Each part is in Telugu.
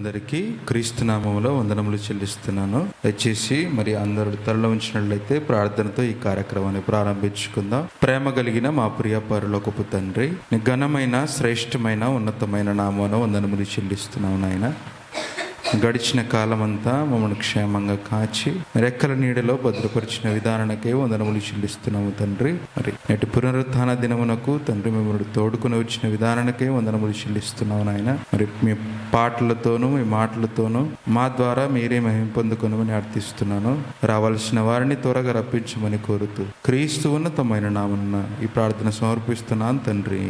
అందరికీ క్రీస్తు నామములో వందనములు చెల్లిస్తున్నాను. దయచేసి మరి అందరూ తరలో ఉంచినట్లయితే ప్రార్థనతో ఈ కార్యక్రమాన్ని ప్రారంభించుకుందాం. ప్రేమ కలిగిన మా ప్రియ పరలోకపు తండ్రి, నీ ఘనమైన శ్రేష్టమైన ఉన్నతమైన నామమున వందనములు చెల్లిస్తున్నాను నాయన. గడిచిన కాలమంతా మమ్మల్ని క్షేమంగా కాచి రెక్కల నీడలో భద్రపరిచిన విధానానికే వందనములు చెల్లిస్తున్నాము తండ్రి. మరి నేటి పునరుత్థాన దినమునకు తండ్రి మిమ్మల్ని తోడుకుని వచ్చిన విధానానికే వందనములు చెల్లిస్తున్నాము నాయన. మరి మీ పాటలతోనూ మీ మాటలతోనూ మా ద్వారా మీరే మహిమ పొందుకొనమని అర్థిస్తున్నాను. రావాల్సిన వారిని త్వరగా రప్పించమని కోరుతూ క్రీస్తు ఉన్నతమైన నామమున ఈ ప్రార్థన సమర్పిస్తున్నాను తండ్రి,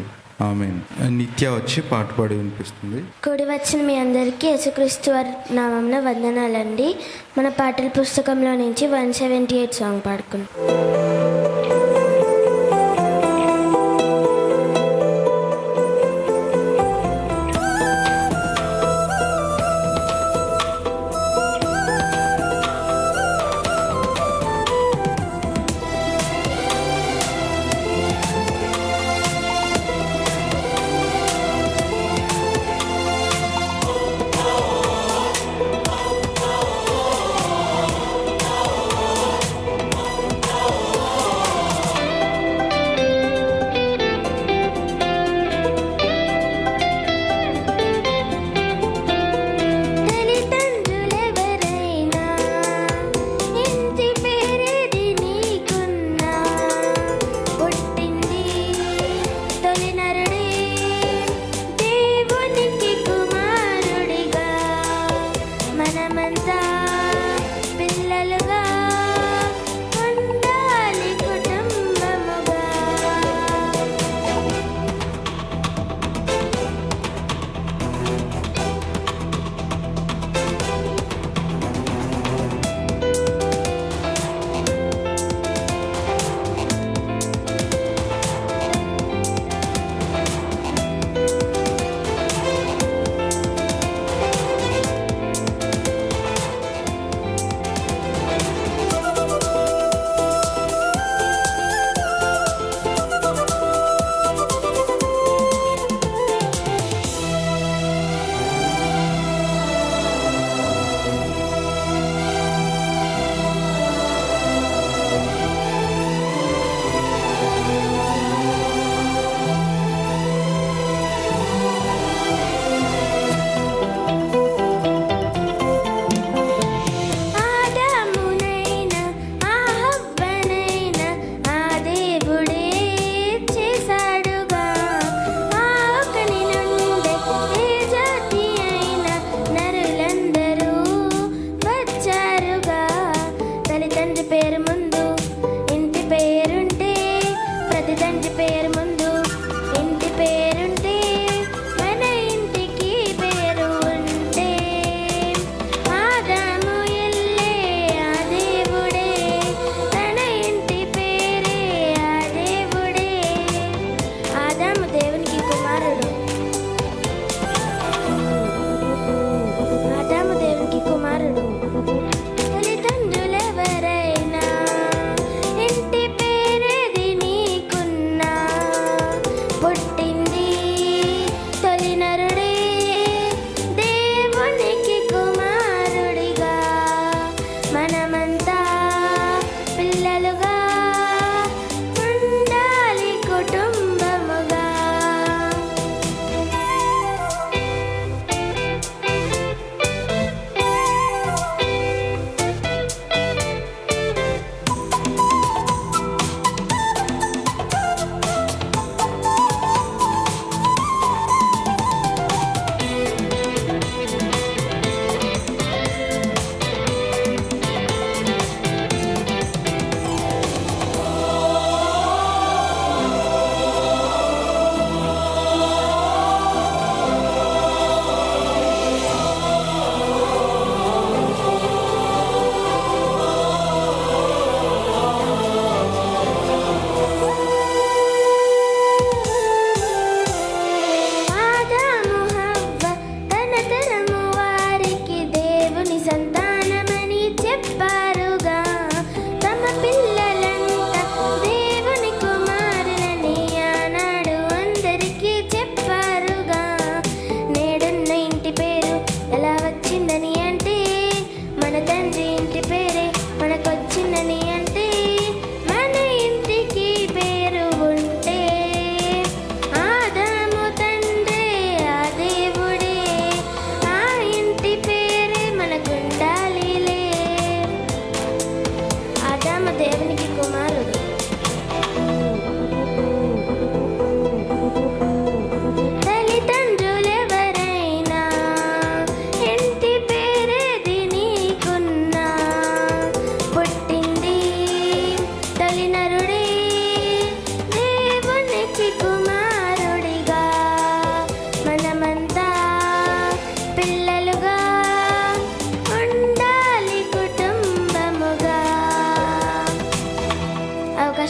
ఆమేన్. నిత్య వచ్చి పాట పాడి వినిపిస్తుంది. కూడి వచ్చిన మీ అందరికీ యేసుక్రీస్తు వారి నామమున వందనాలండి. మన పాటల పుస్తకంలో నుంచి 178 సాంగ్ పాడుకుందాం.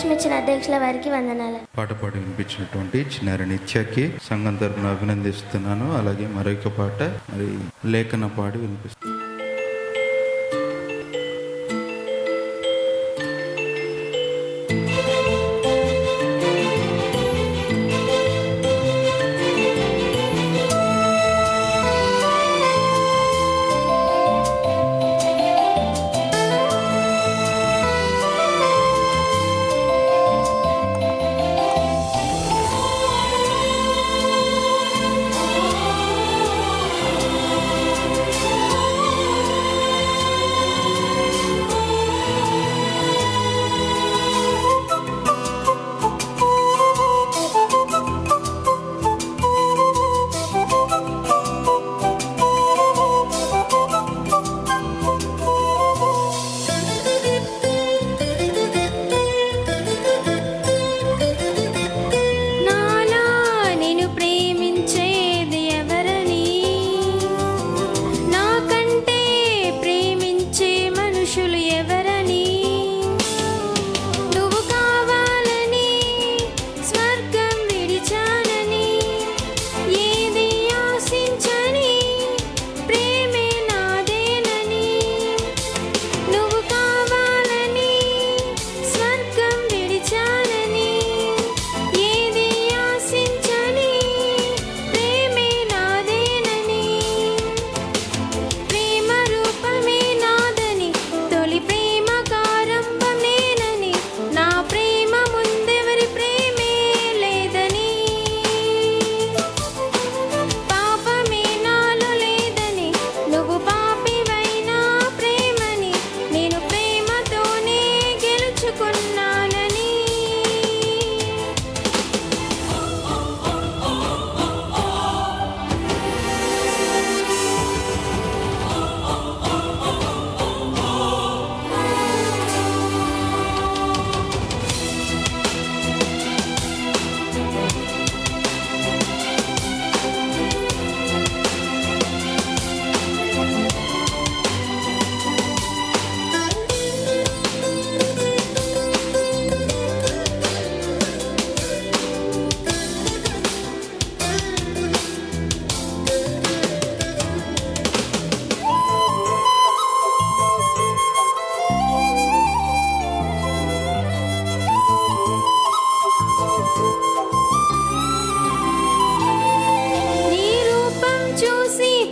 అవకాశం ఇచ్చిన అధ్యక్షుల వారికి వందనాలు. పాట పాడి వినిపించినటువంటి చిన్నారి నిత్యకి సంఘం తరపున అభినందిస్తున్నాను. అలాగే మరొక పాట మరి లేఖన పాడి వినిపిస్తున్నాను.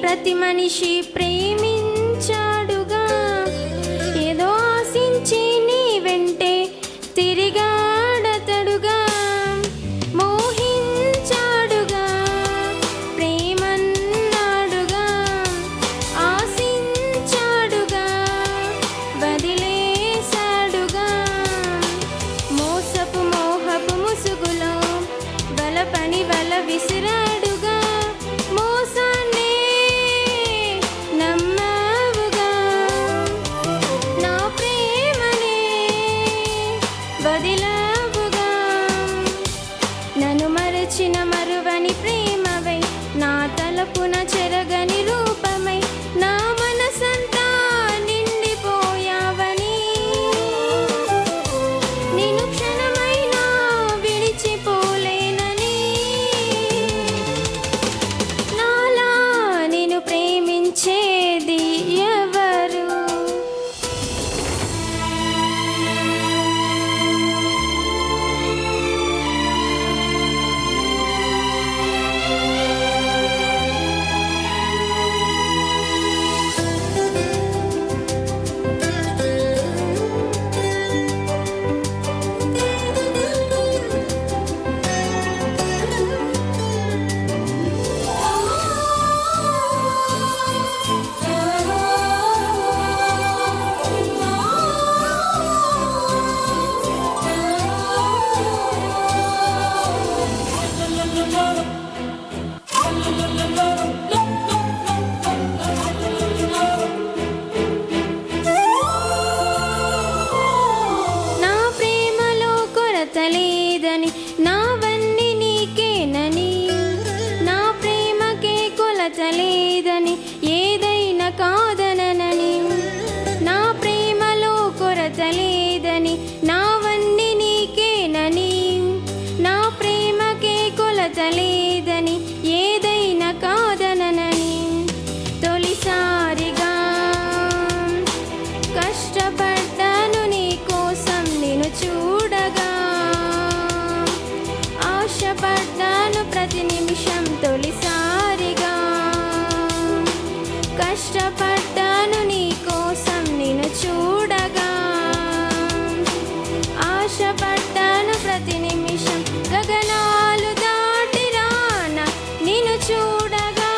ప్రతి మనిషి ప్రేమించాడుగా, ఏదో ఆశించి నీ వెంటే తిరిగాడతడుగా, మోహించాడుగా, ప్రేమన్నాడుగా, ఆశించాడుగా, వదిలేశాడుగా, మోసపు మోహపు ముసుగులో వలపని వల విసిరాడుగా, మోసాన్నే నమ్మావుగా, నా ప్రేమనే వదిలావుగా, నన్ను మరచిన మరువని ప్రేమవై, నా తలపున చెరగని రూపమై, నా మనసంతా నిండిపోయావని, నిన్ను క్షణమైనా విడిచిపోలేనని, నాలా నిన్ను ప్రేమించేది ఎవరు? కొలత లేదని ఏదైనా కాదనని తొలిసారిగా కష్టపడ్డాను నీ కోసం నేను చూడగా ఆశపడ్డాను ప్రతి నిమిషం తొలిసారిగా కష్టపడ్డాను నీ కోసం నేను చూడగా ఆశపడ్డాను ప్రతి నిమిషం గగనాలు దాటి రానా నిన్ను చూడగా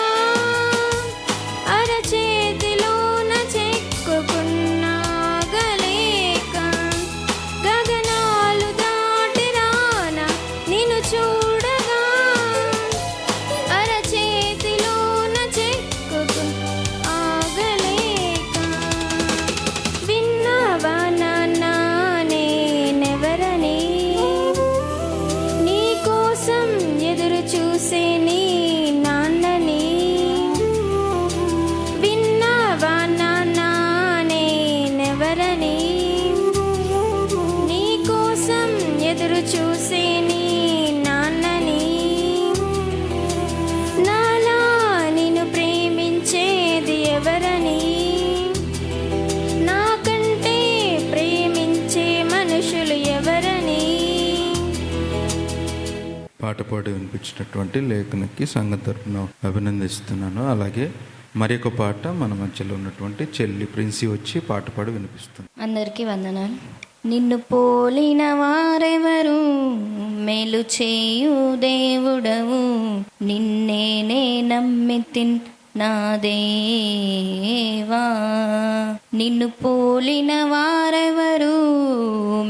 అరచేతిలోన చెక్కుకున్నాగలేక గగనాలు దాటి రానా నిన్ను చూడగా అరచేతిలోన చెక్కుకు ఆగలేక విన్నావా నాన్న నేనెవరని నీ కోసం ఎదురు చూసే నీ నాన్నని విన్నావా నాన్న నేనెవరని నీ కోసం ఎదురు చూసే నీ నాన్నని నాలా నిన్ను ప్రేమించేది ఎవరని నాకంటే ప్రేమించే మనుషులు ఎవరని పాట పాడి వినిపించినటువంటి లేఖనకి సంఘం తరపున అభినందిస్తున్నాను. అలాగే మరి ఒక పాట మన మధ్యలో ఉన్నటువంటి చెల్లి ప్రిన్సి వచ్చి పాట పాడి వినిపిస్తుంది. అందరికీ వందనాలు. నిన్ను పోలిన వారెవరు, మేలు చేయు దేవుడవు, నిన్నేనే నమ్మితిన్ నా దేవా. నిన్ను పోలిన వారెవరు,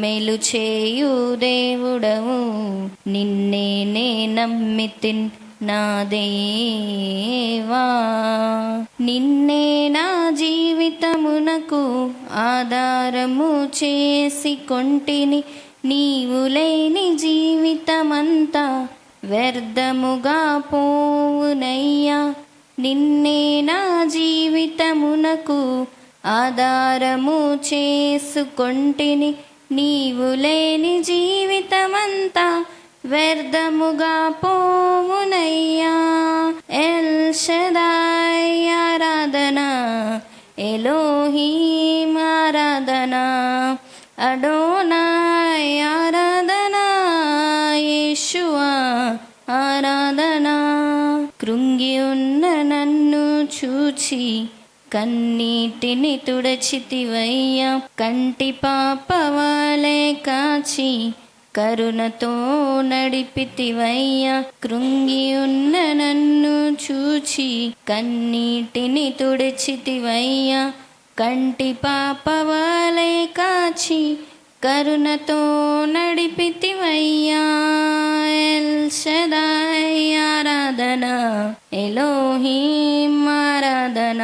మేలు చేయు దేవుడవు, నిన్నేనే నమ్మితిన్ నా దేవా. నిన్నే నా జీవితమునకు ఆధారము చేసి కొంటిని, నీవు లేని జీవితమంతా వ్యర్థముగా పోవునయ్యా. నిన్నే నా జీవితమునకు ఆధారము చేసుకొంటిని, నీవు లేని జీవితమంతా వ్యర్థముగా పోవునయ్యా. ఎల్ షదాయ్ ఆరాధన, ఎలోహీం ఆరాధన, అడోనాయ్ ఆరాధన, యేషువా ఆరాధన. కృంగి ఉన్న నన్ను చూచి కన్నీటిని తుడచితివయ్యా. కంటి పాప వలె కాచి కరుణతో నడిపితివయ్యా. కృంగి ఉన్న నన్ను చూచి కన్నీటిని తుడిచితివయ్యా. కంటి పాప వలె కాచి కరుణతో నడిపితివయ్యా. ఎల్ షదాయ్ ఆరాధన, ఎలోహీం ఆరాధన,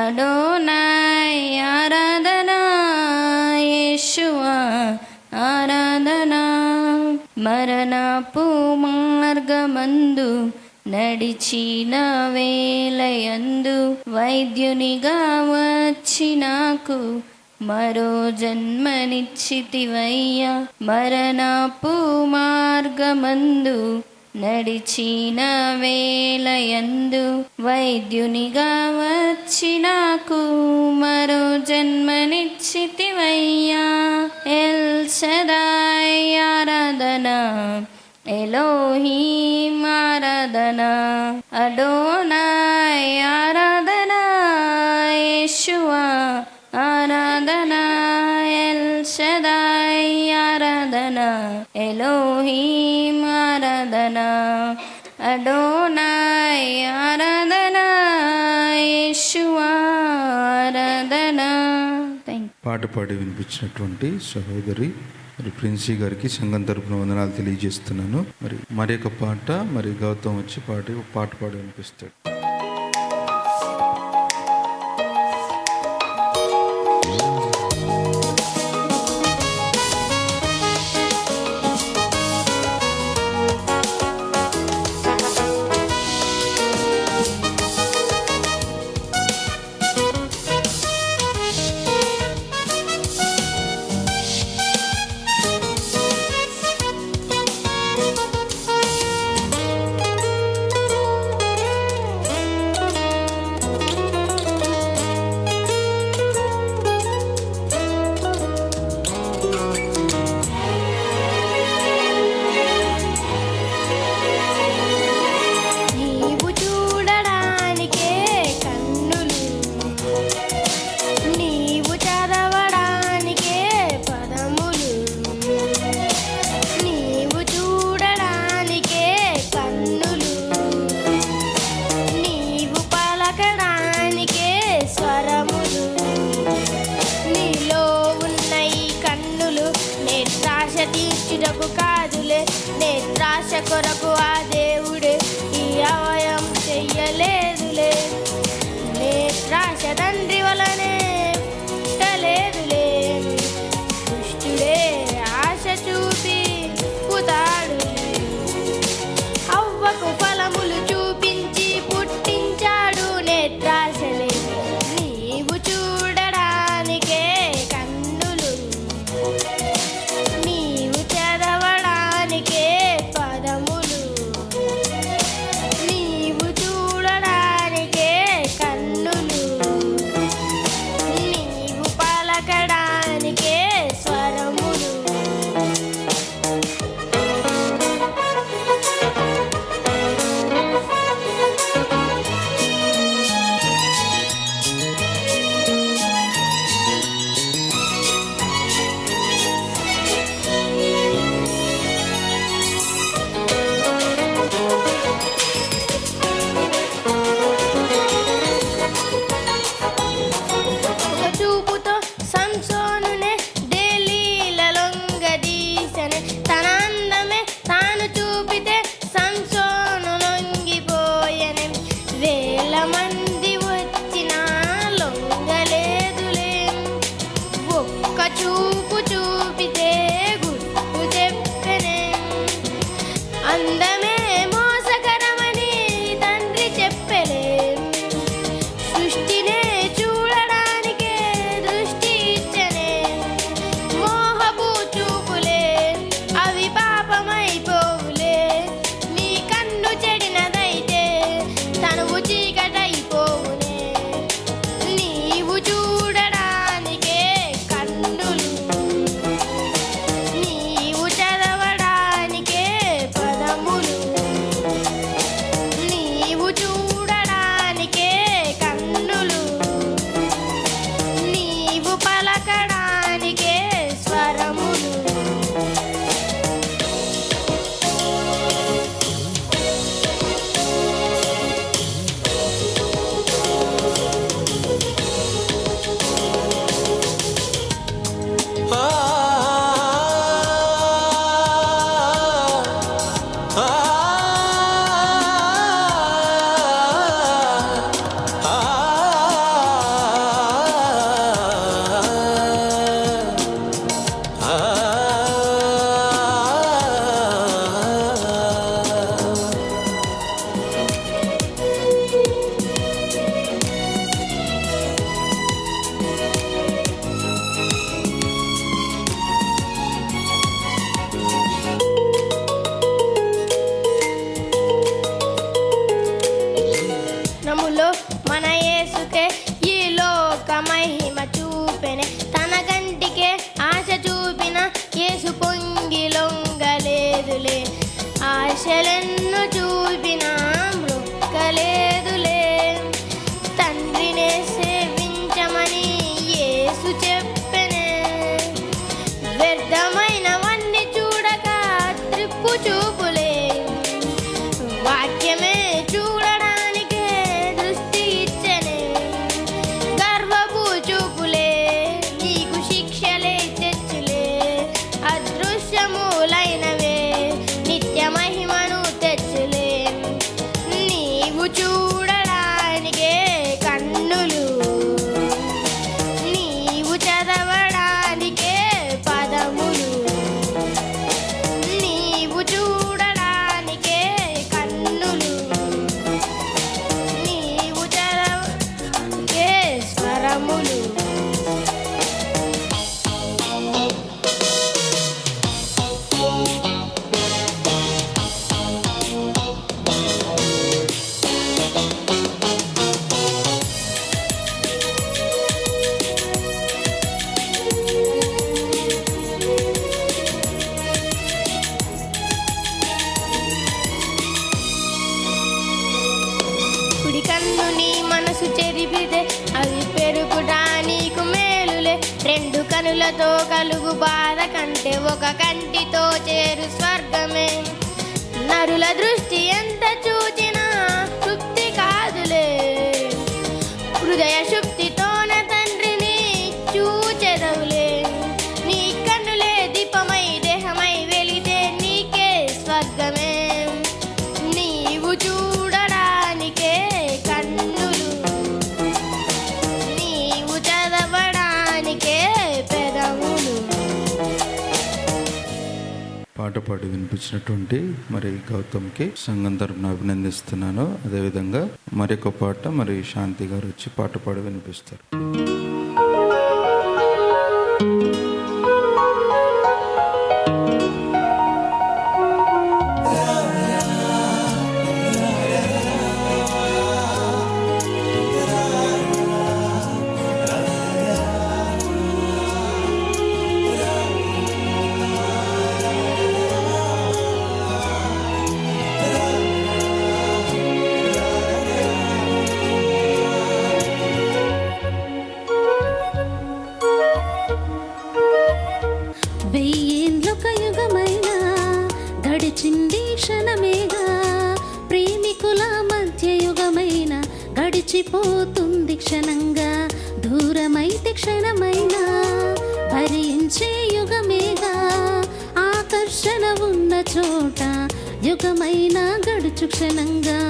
అడోనాయ్ ఆరాధన, యేషువా ఆరాధన. మరణపు మార్గమందు నడిచిన వేలయందు వైద్యునిగా వచ్చి నాకు మరో జన్మనిచ్చితివయ్యా. మరణపు మార్గమందు నడిచిన వేలయందు వైద్యునిగా వచ్చి నాకు మరో జన్మనిచ్చితివయ్యా. ఎల్ షదాయ్ ఆరాధన, ఎలోహీం ఆరాధన, అడోనాయ్ ఆరాధన, యేషువా ఆరాధన. ఎల్ షదాయ్ ఆరాధన, ఎలోహీం ఆరాధన, అడోనాయ్ ఆరాధన, యేషువా ఆరాధన. పాట పాడి వినిపించినటువంటి సహోదరి మరి ప్రిన్సీ గారికి సంఘం తరపున వందనాలు తెలియజేస్తున్నాను. మరి ఒక పాట మరి గౌతమ్ వచ్చి పాట పాడి వినిపిస్తాడు. ఆశలెన్ను చూపినా మృక్కలేదులే. తండ్రినే సేవించమని యేసు చెప్పెనే. వ్యర్థమైనవన్నీ చూడక త్రిప్పు చూపులే. వాక్యమే చూడడానికే దృష్టి ఇచ్చెనే. గర్వపు చూపులే నీకు శిక్షలే తెచ్చులే. అదృశ్యములైనవే నిత్య మహిమను తెచ్చులే. నీవు చూడడానికే కన్నులు, నీవు చదవడానికే పదములు. నీవు చూడడానికే కన్నులు, నీవు చదవడానికే స్వరములు. కుడి కన్ను నీ మనసు చెరిపితే అది పెరుగుట నీకు మేలులే. రెండు కనులతో కలుగు బాధ కంటే ఒక కంటితో చేరు స్వర్గమే. నరుల దృష్టి ఎంత చూచినా తృప్తి కాదులే. హృదయ శుక్తితోన తండ్రిని చూచెదవులే. నీ కన్నులే దీపమై దేహమై వెలితే నీకే స్వర్గమే. నీవు చూడడానికే కన్నులు, నీవు చదవడానికే పెదవులు. పాట పాడి వినిపించినటువంటి మరి గౌతమ్కి సంఘం తరపున అభినందిస్తున్నాను. అదేవిధంగా మరొక పాట మరి శాంతి గారు వచ్చి పాట పాడి వినిపిస్తారు. వెయ్యేండ్లొక యుగమైన గడిచింది క్షణమేగా. ప్రేమికుల మధ్య యుగమైన గడిచిపోతుంది క్షణంగా. దూరమైతే క్షణమైన భరించే యుగమేగా. ఆకర్షణ ఉన్న చోట యుగమైన గడుచు క్షణంగా.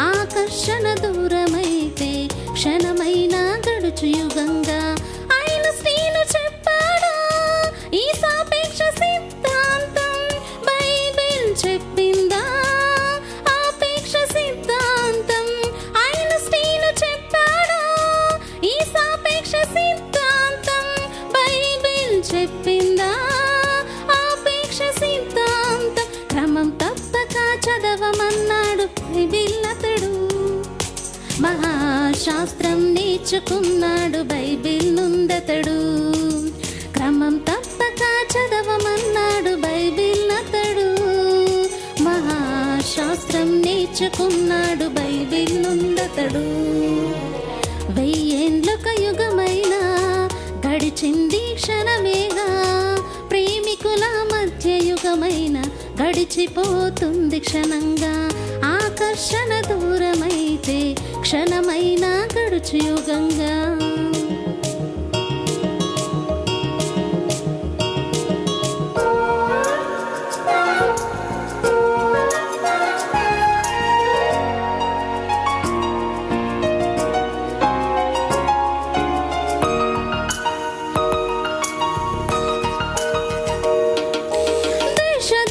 ఆకర్షణ దూరమైతే క్షణమైన గడుచు యుగంగా. ఆయన శ్రీను చెప్పాడా ఈ సాపేక్ష సిద్ధాంతం బైబిల్ చెప్పిందా? ఆపేక్ష సిద్ధాంతం ఆయన శ్రీను చెప్పాడా ఈ సాపేక్ష సిద్ధాంతం బైబిల్ చెప్పిందా? ఆపేక్ష సిద్ధాంతం క్రమం తప్పక చదవమన్నాడు బైబిల్ అతడు. మహాశాస్త్రం నేర్చుకున్నాడు బైబిల్ నుందతడు. క్రమం తప్పక చదవమన్నాడు బైబిల్ అతడు. మహాశాస్త్రం నేర్చుకున్నాడు బైబిల్ నుందతడు. వెయ్యేండ్లొక యుగమైన గడిచింది క్షణమేగా. ప్రేమికుల మధ్య యుగమైన గడిచిపోతుంది క్షణంగా. ఆకర్షణ దూరమైతే క్షణమైన గడుచు యుగంగా.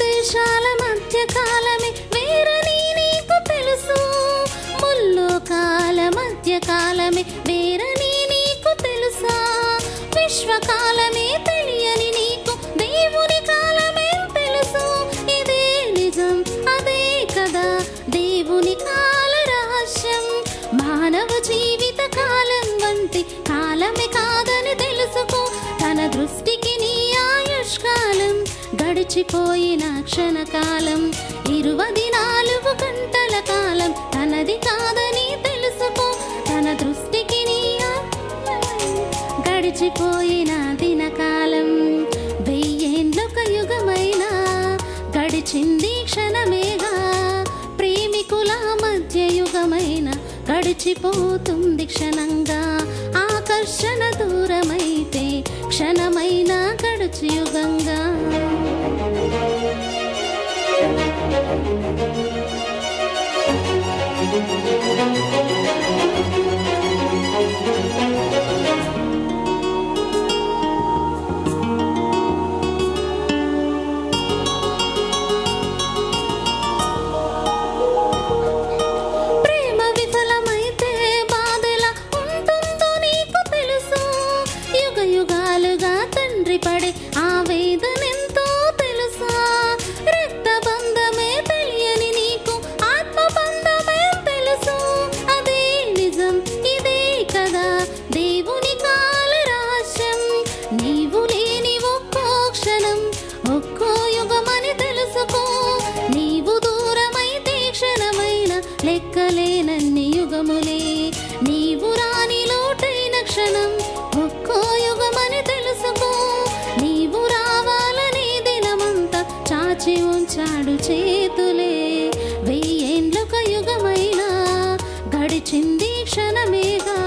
దేశాల మధ్య కాలమే వేరని నీకు తెలుసు. ముల్లోకాల మధ్య కాలమే వేరని నీకు తెలుసా? విశ్వకాలమే తెలియని నీకు దేవుని కాలమే తెలుసు. ఇదే నిజం అదే కదా దేవుని కాల రహస్యం. మానవ జీవిత కాలం వంటి కాలమే కాదని తెలుసుకో. తన దృష్టికి నీ ఆయుష్కాలం గడిచి గడిచిపోయిన క్షణకాలం 24 గంటల కాలం తనది కాదని తెలుసుకో. తన దృష్టికి నీ గడిచిపోయిన దినకాలం 1000 ఏండ్లొక యుగమైన గడిచింది క్షణమేగా. ప్రేమికుల మధ్య యుగమైన గడిచిపోతుంది క్షణంగా. ఆకర్షణ దూరమైతే క్షణమైన గడుచు యుగంగా. ప్రేమ విఫలమైతే బాధలా ఉంటుందో నీకు తెలుసు. యుగ యుగాలుగా తండ్రి పడే ఆవేదనెంతో తెలుసా. రక్త బంధమే తెలియని నీకు ఆత్మ బంధమే తెలుసు. అదే నిజం, ఇదే కదా దేవుని కాల రహస్యం. నీవు లేని ఒక్కో క్షణం ఒక్కో యుగమని తెలుసుకో. నీవు దూరమైతే క్షణమైన లెక్కలేనన్ని యుగములే. నీవు రాని లోటైన క్షణం ఒక్కో యుగమని తెలుసుకో. నీవు రావాలని దినమంతా చాచి ఉంచాడు చేతులే. 1000 ఏండ్లొక యుగమైన గడిచింది క్షణమేగా.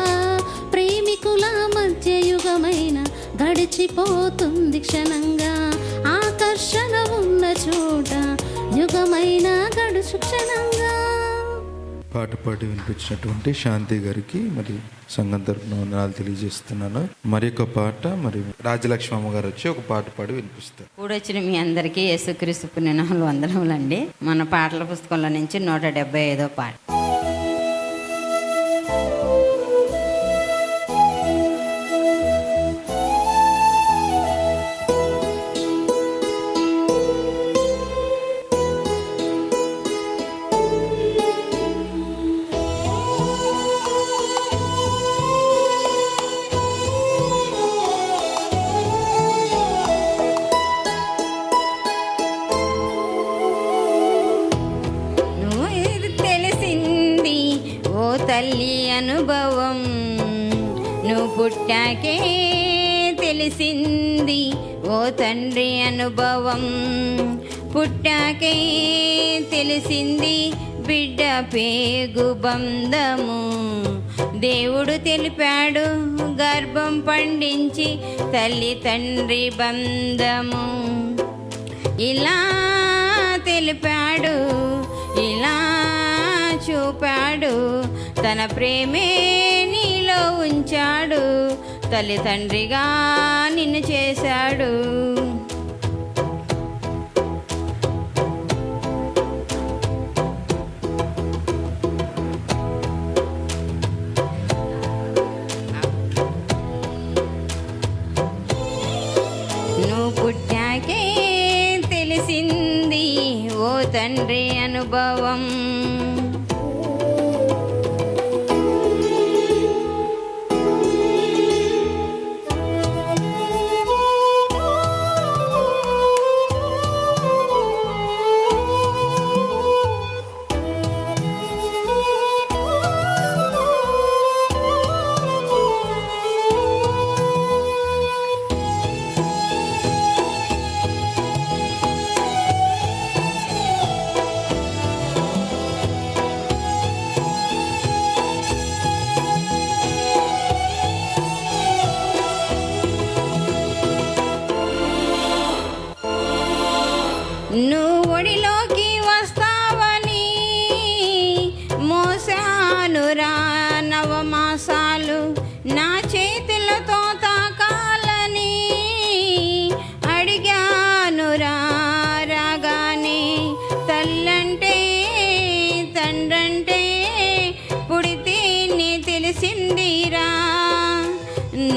ప్రేమికుల మధ్య యుగమైన గడిచిపోతుంది క్షణంగా. ఆకర్షణ ఉన్న చోట యుగమైన గడుచు క్షణంగా. పాట పాడి వినిపించినటువంటి శాంతి గారికి మరి సంఘం తరపున వందనాలు తెలియజేస్తున్నాను. మరి ఒక పాట మరి రాజలక్ష్మి అమ్మగారు వచ్చి ఒక పాట పాడి వినిపిస్తారు. కూడొచ్చిన మీ అందరికీ యేసుక్రీస్తు పుణ్యనామములు వందనములండి. మన పాటల పుస్తకంలో నుంచి 175వ పాట. తెలిసింది ఓ తల్లి అనుభవం, నువ్వు పుట్టాకే తెలిసింది ఓ తండ్రి అనుభవం. పుట్టాకే తెలిసింది బిడ్డ పేగు బంధము. దేవుడు తెలిపాడు గర్భం పండించి తల్లి తండ్రి బంధము. ఇలా తెలిపాడు, ఇలా చూపాడు, తన ప్రేమే నీలో ఉంచాడు. తల్లి తండ్రిగా నిన్ను చేశాడు. నువ్వు పుట్టాకే తెలిసింది ఓ తండ్రి అనుభవం. నువ్వు ఒడిలోకి వస్తావని మోసానురా నవమాసాలు, నా చేతులతో తాకాలని అడిగానురా. రాగానే తల్లంటే తండ్రంటే పుడితే నీ తెలిసిందిరా.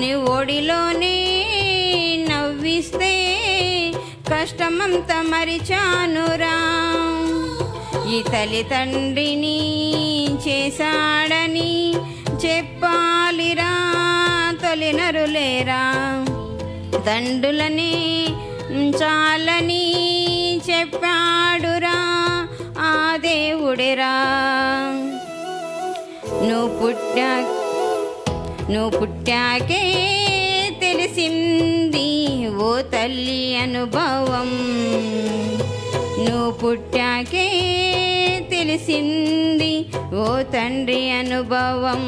నువ్వు ఒడిలోనే నవ్విస్తే కష్టమంతా మరిచానురా. ఈ తల్లి తండ్రిని చేశాడని చెప్పాలిరా తొలి నరులేరా. తండ్రులని చాలని చెప్పాడురా ఆ దేవుడేరా. నువ్వు పుట్టాకే తెలిసింది ఓ తల్లి అనుభవం. నువ్వు పుట్టాకే తెలిసింది ఓ తండ్రి అనుభవం.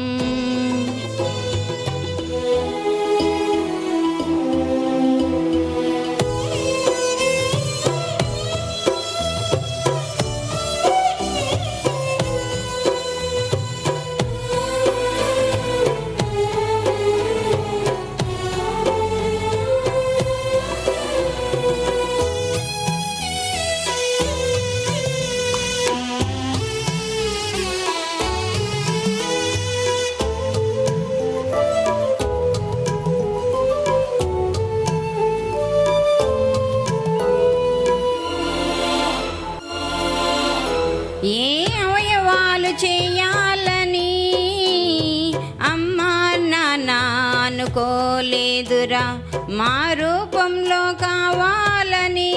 ఏ అవయవాలు చేయాలని అమ్మా నాన్న అనుకోలేదురా, మా రూపంలో కావాలని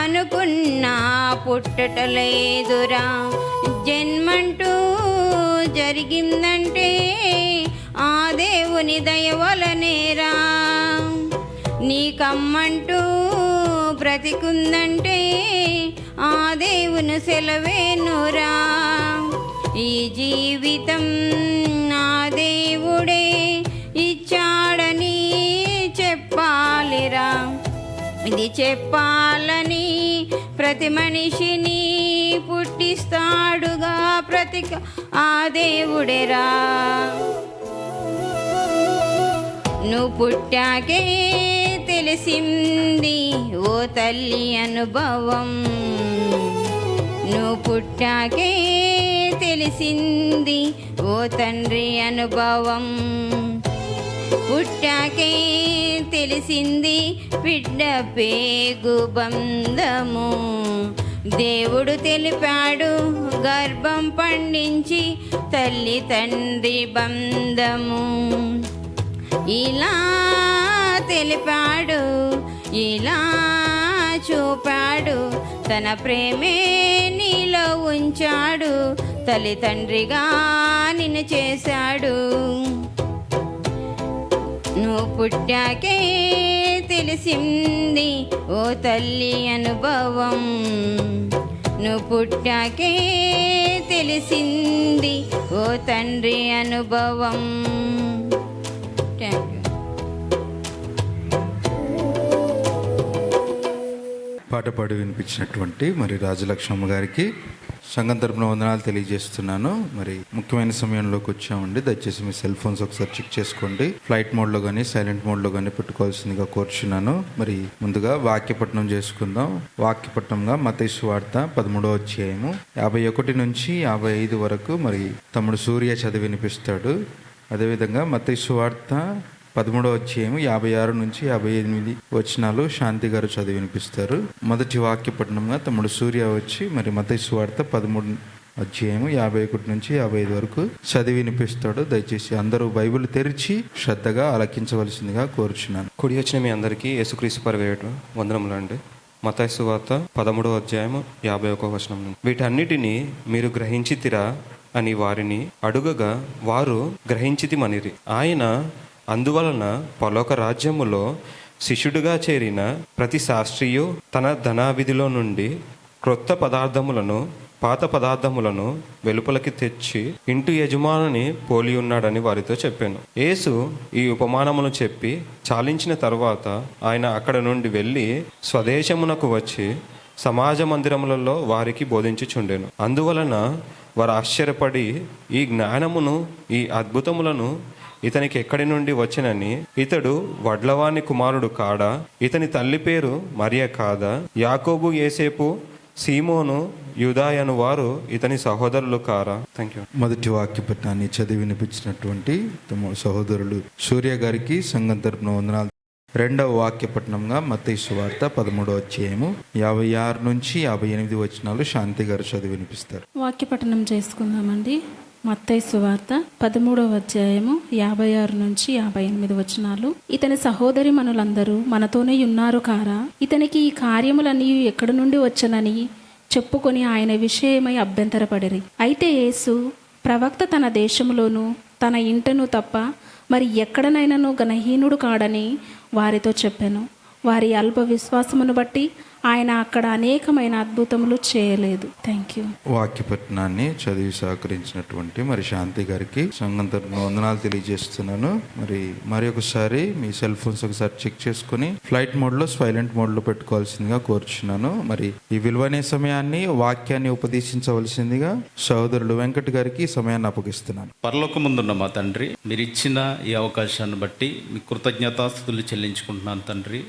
అనుకున్నా పుట్టటలేదురా. జన్మంటూ జరిగిందంటే ఆ దేవుని దయ వలనేరా. నీకమ్మంటూ బ్రతికుందంటే ఆ దేవుని సెలవేనురా. ఈ జీవితం నా దేవుడే ఇచ్చాడని చెప్పాలిరా. ఇది చెప్పాలని ప్రతి మనిషిని పుట్టిస్తాడుగా ఆ దేవుడేరా. నువ్వు పుట్టాకే తెలిసింది ఓ తల్లి అనుభవం. నువ్వు పుట్టాకే తెలిసింది ఓ తండ్రి అనుభవం. పుట్టాకే తెలిసింది బిడ్డ పేగు బంధము. దేవుడు తెలిపాడు గర్భం పండించి తల్లి తండ్రి బంధము. ఇలా తెలిపాడు, ఇలా చూపాడు, తన ప్రేమే నీలో ఉంచాడు, తల్లిదండ్రిగా నిన్ను చేశాడు. నువ్వు పుట్టాకే తెలిసింది ఓ తల్లి అనుభవం. నువ్వు పుట్టాకే తెలిసింది ఓ తండ్రి అనుభవం. Thank you. పాట పాడి వినిపించినటువంటి మరి రాజలక్ష్మమ్మ గారికి సంఘం తరపున వందనాలు తెలియజేస్తున్నాను. మరి ముఖ్యమైన సమయంలోకి వచ్చామండి. దయచేసి మీ సెల్ ఫోన్స్ ఒకసారి చెక్ చేసుకోండి. ఫ్లైట్ మోడ్లో కానీ సైలెంట్ మోడ్లో కానీ పెట్టుకోవాల్సిందిగా కోరుచున్నాను. మరి ముందుగా వాక్యపట్నం చేసుకుందాం. వాక్యపట్నంగా మత్తయి సువార్త 13వ అధ్యాయము 51 నుంచి 55 వరకు మరి తమ్ముడు సూర్య చదివి వినిపిస్తాడు. అదేవిధంగా మత్తయి సువార్త 13వ అధ్యాయము 56 నుంచి 58 వచనాలు శాంతి గారు చదివి వినిపిస్తారు. మొదటి వాక్యపట్నంగా తమ్ముడు సూర్య వచ్చి మరి మత్తయి సువార్త 13 అధ్యాయము 51 నుంచి 55 వరకు చదివి వినిపిస్తాడు. దయచేసి అందరూ బైబిల్ తెరిచి శ్రద్ధగా ఆలకించవలసిందిగా కోరుచున్నాను. కుడి వచ్చిన మీ అందరికీ యేసుక్రీస్తు పరివేయటం వందనములండి. మత్తయి సువార్త 13వ అధ్యాయము 51వ వచనం. వీటన్నిటినీ మీరు గ్రహించితిరా అని వారిని అడుగగా వారు గ్రహించితిమనిరి. ఆయన అందువలన పరలోక రాజ్యములో శిష్యుడిగా చేరిన ప్రతి శాస్త్రియు తన ధనావిధిలో నుండి క్రొత్త పదార్థములను పాత పదార్థములను వెలుపలకి తెచ్చి ఇంటి యజమానుని పోలి ఉన్నాడని వారితో చెప్పాను. యేసు ఈ ఉపమానమును చెప్పి చాలించిన తరువాత ఆయన అక్కడ నుండి వెళ్ళి స్వదేశమునకు వచ్చి సమాజ మందిరములలో వారికి బోధించుచుండెను. అందువలన వారు ఆశ్చర్యపడి ఈ జ్ఞానమును ఈ అద్భుతములను ఇతనికి ఎక్కడి నుండి వచ్చినని, ఇతడు వడ్లవాని కుమారుడు కాడా? ఇతని తల్లి పేరు మరియ కాదా? యాకోబు, యేసేపు, సీమోను, యూదాయను వారు ఇతని సహోదరులు కారా? Thank you. మొదటి వాక్యపట్నాన్ని చదివి వినిపించినటువంటి తమ సహోదరులు సూర్య గారికి సంఘం తరపున వందనాలు. రెండవ వాక్యపట్నంగా మత్తయి సువార్త 13వ అధ్యాయము 56 నుంచి 58 వచనాలు శాంతి గారు చదివి వినిపిస్తారు. వాక్యపఠనం చేసుకుందామండి. మత్తయి సువార్త 13వ అధ్యాయము 56 నుంచి 58 వచనాలు. ఇతని సహోదరి మనులందరూ మనతోనే ఉన్నారు కారా, ఇతనికి ఈ కార్యములన్నీ ఎక్కడి నుండి వచ్చనని చెప్పుకొని ఆయన విషయమై అభ్యంతరపడిరి. అయితే యేసు ప్రవక్త తన దేశములోను తన ఇంటను తప్ప మరి ఎక్కడనైనాను ఘనహీనుడు కాడని వారితో చెప్పాను. వారి అల్ప విశ్వాసమును బట్టి ఆయన అక్కడ అనేకమైన అద్భుతములు చేయలేదు. Thank you. వాక్యపట్నాన్ని చదివి సహకరించినటువంటి మరి శాంతి గారికి సంఘం తరపున వందనాలు తెలియజేస్తున్నాను. మరి ఒకసారి మీ సెల్ ఫోన్స్ ఒకసారి చెక్ చేసుకుని ఫ్లైట్ మోడ్లో సైలెంట్ మోడ్లో పెట్టుకోవాల్సిందిగా కోరుచున్నాను. మరి ఈ విలువైన సమయాన్ని వాక్యాన్ని ఉపదేశించవలసిందిగా సహోదరుడు వెంకట్ గారికి ఈ సమయాన్ని అప్పగిస్తున్నాను. పరలోకమందున్న మా తండ్రి, మీరు ఇచ్చిన ఈ అవకాశాన్ని బట్టి మీ కృతజ్ఞతాస్తుతులు చెల్లించుకుంటున్నాను తండ్రి.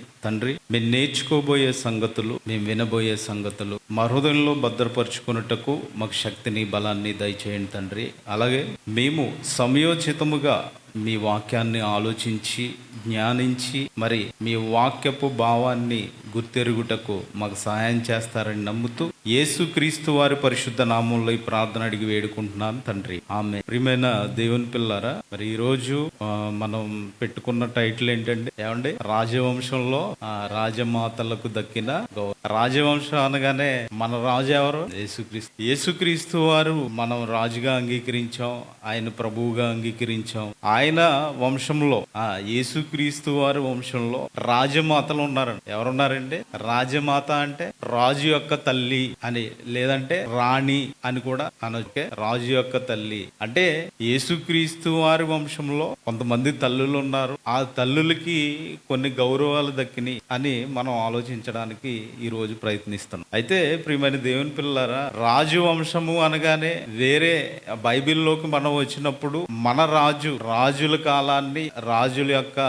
మేము నేర్చుకోబోయే సంగతులు, మేము వినబోయే సంగతులు మా హృదయంలో భద్రపరుచుకున్నట్టుకు మాకు శక్తిని, బలాన్ని దయచేయండి తండ్రి. అలాగే మేము సమయోచితముగా మీ వాక్యాన్ని ఆలోచించి జ్ఞానించి మరి మీ వాక్యపు భావాన్ని గుర్తెరుగుటకు మాకు సహాయం చేస్తారని నమ్ముతూ యేసుక్రీస్తు వారి పరిశుద్ధ నామంలో ఈ ప్రార్థన అడిగి వేడుకుంటున్నాను తండ్రి, ఆమేన్. ప్రియమైన దేవుని పిల్లారా, మరి ఈ రోజు మనం పెట్టుకున్న టైటిల్ ఏంటంటే ఏమండి, రాజవంశంలో రాజమాతలకు దక్కిన రాజవంశం అనగానే మన రాజు ఎవరు? యేసుక్రీస్తు వారు మనం రాజుగా అంగీకరించాం, ఆయన ప్రభువుగా అంగీకరించాం. ఆయన వంశంలో యేసుక్రీస్తు వారి వంశంలో రాజమాతలు ఉన్నారండి. ఎవరున్నారండి? రాజమాత అంటే రాజు యొక్క తల్లి అని, లేదంటే రాణి అని కూడా అనొచ్చే. రాజు యొక్క తల్లి అంటే యేసుక్రీస్తు వారి వంశంలో కొంతమంది తల్లులు ఉన్నారు. ఆ తల్లులకి కొన్ని గౌరవాలు దక్కినాయి అని మనం ఆలోచించడానికి ఈ రోజు ప్రయత్నిస్తున్నాం. అయితే ప్రియమైన దేవుని పిల్లలారా, రాజు వంశము అనగానే వేరే బైబిల్లోకి మనం వచ్చినప్పుడు మన రాజుల కాలాన్ని, రాజుల యొక్క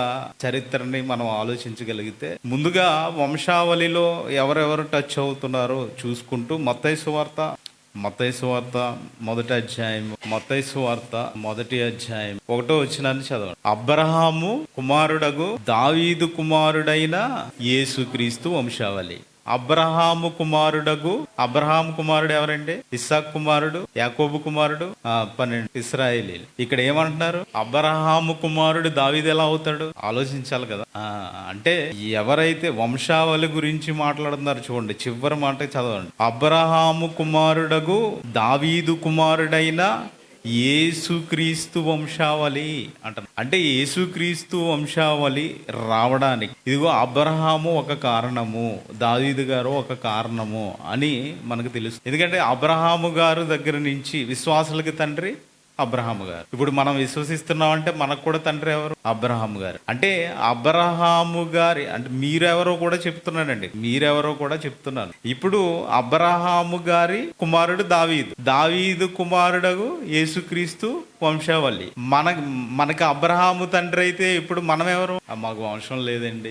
చరిత్రని మనం ఆలోచించగలిగితే ముందుగా వంశావళిలో ఎవరెవరు టచ్ అవుతున్నారో చూసుకుంటూ మత్తయి సువార్త మొదటి అధ్యాయం 1వ వచనాన్ని చదవండి. అబ్రహాము కుమారుడగు దావీదు కుమారుడైన యేసుక్రీస్తు వంశావళి. అబ్రహాము కుమారుడు ఎవరండి? ఇస్సాకు కుమారుడు, యాకోబు కుమారుడు, 12 ఇశ్రాయేలీలు. ఇక్కడ ఏమంటున్నారు? అబ్రహాము కుమారుడు దావీదు ఎలా అవుతాడు? ఆలోచించాలి కదా. అంటే ఎవరైతే వంశావళి గురించి మాట్లాడుతున్నారు చూడండి, చివరి మాట చదవండి. అబ్రహాము కుమారుడగు దావీదు కుమారుడైన యేసుక్రీస్తు వంశావళి అంటారు. అంటే యేసుక్రీస్తు వంశావళి రావడానికి ఇదిగో అబ్రహాము ఒక కారణము, దావీదు గారు ఒక కారణము అని మనకు తెలుసు. ఎందుకంటే అబ్రహాము గారు దగ్గర నుంచి విశ్వాసులకి తండ్రి అబ్రహాము గారు. ఇప్పుడు మనం విశ్వసిస్తున్నామంటే మనకు కూడా తండ్రి ఎవరు? అబ్రహాము గారు. అంటే అబ్రహాము గారి అంటే మీరెవరో కూడా చెప్తున్నాను. ఇప్పుడు అబ్రహాము గారి కుమారుడు దావీదు కుమారుడు యేసుక్రీస్తు వంశావళి. మనకి అబ్రహాము తండ్రి అయితే ఇప్పుడు మనం ఎవరు? మాకు వంశం లేదండి,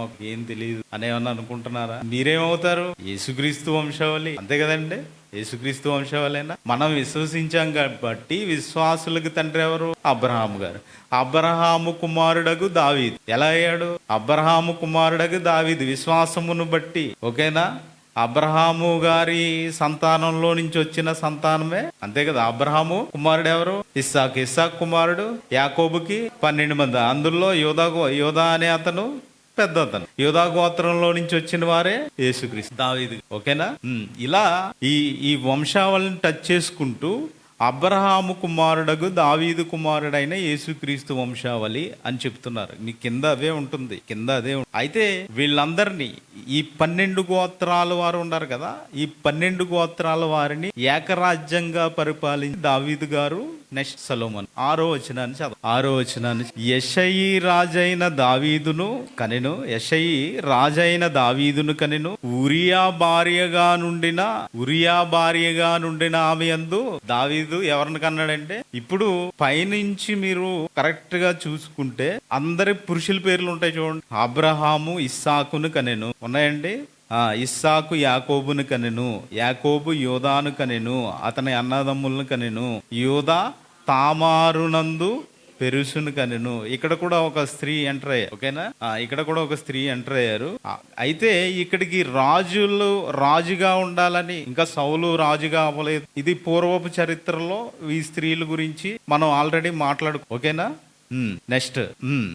మాకు ఏం తెలియదు అనేమన్నా అనుకుంటున్నారా? మీరేమవుతారు? యేసుక్రీస్తు వంశావళి, అంతే కదండి. యేసుక్రీస్తు వంశావళినా మనం విశ్వసించాం కాబట్టి విశ్వాసులకు తండ్రి ఎవరు? అబ్రహాము గారు. అబ్రహాము కుమారుడగు దావీదు ఎలా అయ్యాడు? అబ్రహాము కుమారుడగు దావీదు విశ్వాసమును బట్టి. ఓకేనా? అబ్రహాము గారి సంతానంలో నుంచి వచ్చిన సంతానమే, అంతే కదా. అబ్రహాము కుమారుడు ఎవరు? ఇస్సాకు కుమారుడు యాకోబుకి 12 మంది. అందులో యోధా అనే అతను పెద్ద అతను. యోధా గోత్రంలో నుంచి వచ్చిన వారే యేసుక్రీస్తు, దావీదు. ఓకేనా? ఇలా ఈ వంశావళిని టచ్ చేసుకుంటూ అబ్రహాము కుమారుడగు దావీదు కుమారుడైన యేసుక్రీస్తు వంశావళి అని చెప్తున్నారు. మీ కింద అదే ఉంటుంది. అయితే వీళ్ళందరినీ ఈ 12 గోత్రాల వారు ఉన్నారు కదా, ఈ 12 గోత్రాల వారిని ఏకరాజ్యంగా పరిపాలించి దావీదు గారు నెక్స్ట్ సొలొమోన్. 6వ వచనాన్ని యెషయి రాజైన దావీదును కనెను. ఉరియా భార్యగా నుండిన ఆమె యందు దావీదు ఎవరిని కన్నాడంటే, ఇప్పుడు పైనుంచి మీరు కరెక్ట్ గా చూసుకుంటే అందరి పురుషుల పేర్లు ఉంటాయి చూడండి. అబ్రహాము ఇస్సాకును కనెను, ఉన్నాయండి. ఇస్సాకు యాకోబును కనెను, యాకోబు యోధాను కనెను, అతని అన్నదమ్ములను కనెను. యోధా తామారునందు పెరుసును కనెను. ఇక్కడ కూడా ఒక స్త్రీ ఎంటర్ అయ్యారు. ఓకేనా, ఇక్కడ కూడా ఒక స్త్రీ ఎంటర్ అయ్యారు. అయితే ఇక్కడికి రాజుగా ఉండాలని, ఇంకా సౌలు రాజుగా అవ్వలేదు. ఇది పూర్వపు చరిత్రలో ఈ స్త్రీల గురించి మనం ఆల్రెడీ ఓకేనా. నెక్స్ట్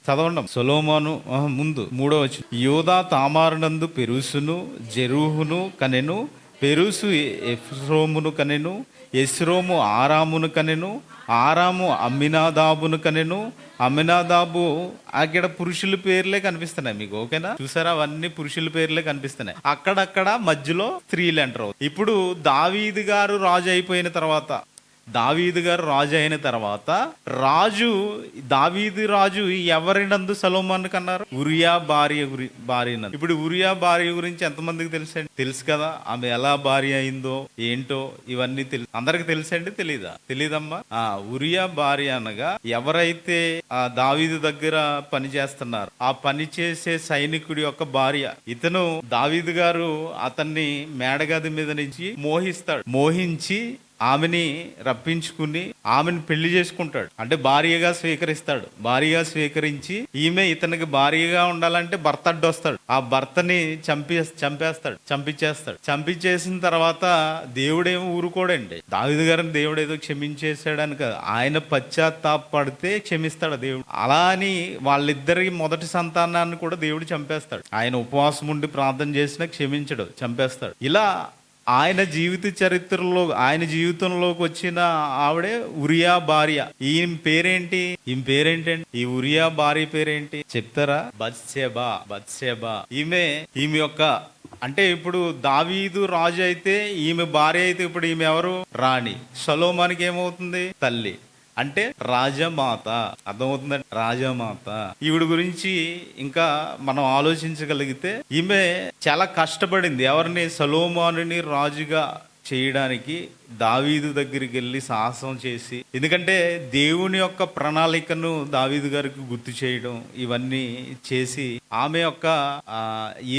చదవండి. సొలొమోను ముందు 3వ వచనం. యోదా తామారునందు పెరుసును జెరూహును కనెను. పెరుసు ఎఫ్రోమును కనెను. ఎస్రోము ఆరామును కనెను. ఆరాము అమ్మినాదాబును కనెను. అమ్మినాదాబు, అక్కడ పురుషుల పేర్లే కనిపిస్తున్నాయి మీకు. ఓకేనా, చూసారా, అవన్నీ పురుషుల పేర్లే కనిపిస్తున్నాయి. అక్కడక్కడ మధ్యలో స్త్రీలు ఎంటర్ అవుతాయి. ఇప్పుడు దావీదు గారు రాజు అయిపోయిన తర్వాత, దావీదు రాజు ఎవరినందు సొలొమోను కన్నారు? ఉరియా భార్య. ఇప్పుడు ఉరియా భార్య గురించి ఎంతమందికి తెలుసండి? తెలుసు కదా, ఆమె ఎలా భార్య అయిందో ఏంటో ఇవన్నీ తెలుసు. అందరికి తెలుసండి? తెలీదమ్మా. ఉరియా భార్య అనగా ఎవరైతే ఆ దావీదు దగ్గర పని చేస్తున్నారు, ఆ పని చేసే సైనికుడి యొక్క భార్య. ఇతను దావీదు గారు అతన్ని మేడగది మీద నుంచి మోహించి ఆమెని రప్పించుకుని ఆమెను పెళ్లి చేసుకుంటాడు. అంటే భార్యగా స్వీకరించి ఈమె ఇతనికి భార్యగా ఉండాలంటే భర్త అడ్డొస్తాడు. ఆ భర్తని చంపించేసిన తర్వాత దేవుడేమో ఊరుకోడండి. దావీదు గారిని దేవుడు ఏదో క్షమించేసాడని కదా, ఆయన పశ్చాత్తాపడితే క్షమిస్తాడు దేవుడు. అలా అని వాళ్ళిద్దరి మొదటి సంతానాన్ని కూడా దేవుడు చంపేస్తాడు. ఆయన ఉపవాసం ఉండి ప్రార్థన చేసినా క్షమించడు, చంపేస్తాడు. ఇలా ఆయన జీవిత చరిత్రలో, ఆయన జీవితంలోకి వచ్చిన ఆవిడే ఉరియా భార్య. ఈయన పేరేంటి? ఈ ఉరియా భార్య పేరేంటి చెప్తారా? బత్షెబా. ఈమె యొక్క, అంటే ఇప్పుడు దావీదు రాజు అయితే ఈమె భార్య అయితే ఇప్పుడు ఈమె ఎవరు? రాణి. సొలొమోనుకి ఏమవుతుంది? తల్లి, అంటే రాజమాత. అర్థమవుతుందండి? రాజమాత. ఈవిడ గురించి ఇంకా మనం ఆలోచించగలిగితే, ఈమె చాలా కష్టపడింది. ఎవరిని? సొలొమోనుని రాజుగా చేయడానికి దావీదు దగ్గరికి వెళ్ళి సాహసం చేసి, ఎందుకంటే దేవుని యొక్క ప్రణాళికను దావీదు గారికి గుర్తు చేయడం, ఇవన్నీ చేసి ఆమె యొక్క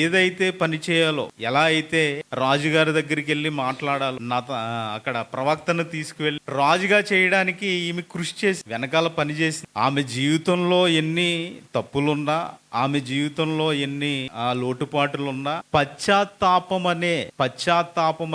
ఏదైతే పని చేయాలో, ఎలా అయితే రాజుగారి దగ్గరికి వెళ్ళి మాట్లాడాలో, అక్కడ ప్రవక్తను తీసుకువెళ్ళి రాజుగా చేయడానికి ఈమె కృషి చేసి వెనకాల పని చేసి, ఆమె జీవితంలో ఎన్ని తప్పులున్నా, ఆమె జీవితంలో ఎన్ని లోటుపాటులున్నా పశ్చాత్తాపం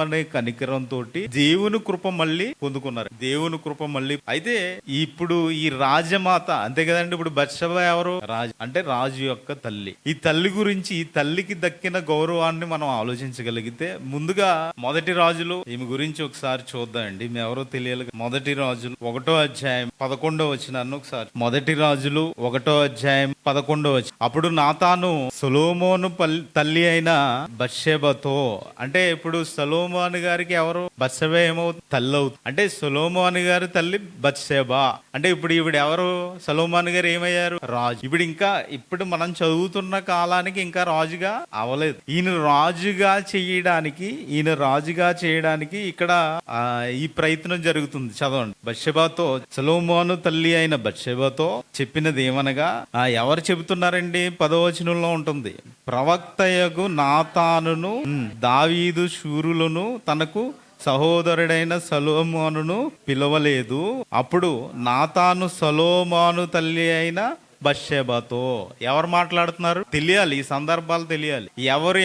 అనే కనికరంతో దేవుని కృప మళ్ళీ పొందుకున్నారు. దేవుని కృప మళ్ళీ. అయితే ఇప్పుడు ఈ రాజమాత అంతే కదండి. ఇప్పుడు బత్షెబా ఎవరు? రాజు, అంటే రాజు యొక్క తల్లి. ఈ తల్లి గురించి, ఈ తల్లికి దక్కిన గౌరవాన్ని మనం ఆలోచించగలిగితే, ముందుగా మొదటి రాజులు ఈమె గురించి ఒకసారి చూద్దామండి. ఈమె ఎవరో తెలియాలి. మొదటి రాజులు 1వ అధ్యాయం 11వ వచనాన్ని ఒకసారి. మొదటి రాజులు 1వ అధ్యాయం 11వ వచనం. అప్పుడు నాతాను సొలొమోను తల్లి అయిన బత్షెబతో, అంటే ఇప్పుడు సొలొమోను గారికి ఎవరు? బత్షెబా ఏమవుతుంది? తల్లి అవుతుంది. అంటే సొలొమోను గారి తల్లి బత్షెబా. అంటే ఇప్పుడు ఈవిడ ఎవరు? సొలొమోను గారు ఏమయ్యారు? రాజు. ఇప్పుడు మనం చదువుతున్న కాలానికి ఇంకా రాజుగా అవ్వలేదు. ఈయన రాజుగా చేయడానికి ఇక్కడ ఈ ప్రయత్నం జరుగుతుంది. చదవండి. బత్షెబాతో, సొలొమోను తల్లి అయిన బత్షెబాతో చెప్పినది ఏమనగా, ఎవరు చెబుతున్నారండి? 10వ వచనంలో ఉంటుంది. ప్రవక్తయగు నాతానును దావీదు శూరులను తనకు సహోదరుడైన సొలొమోనును పిలవలేదు. అప్పుడు నాతాను సొలొమోను తల్లి అయిన బత్షెబాతో. ఎవరు మాట్లాడుతున్నారు? తెలియాలి, ఈ సందర్భాలు తెలియాలి.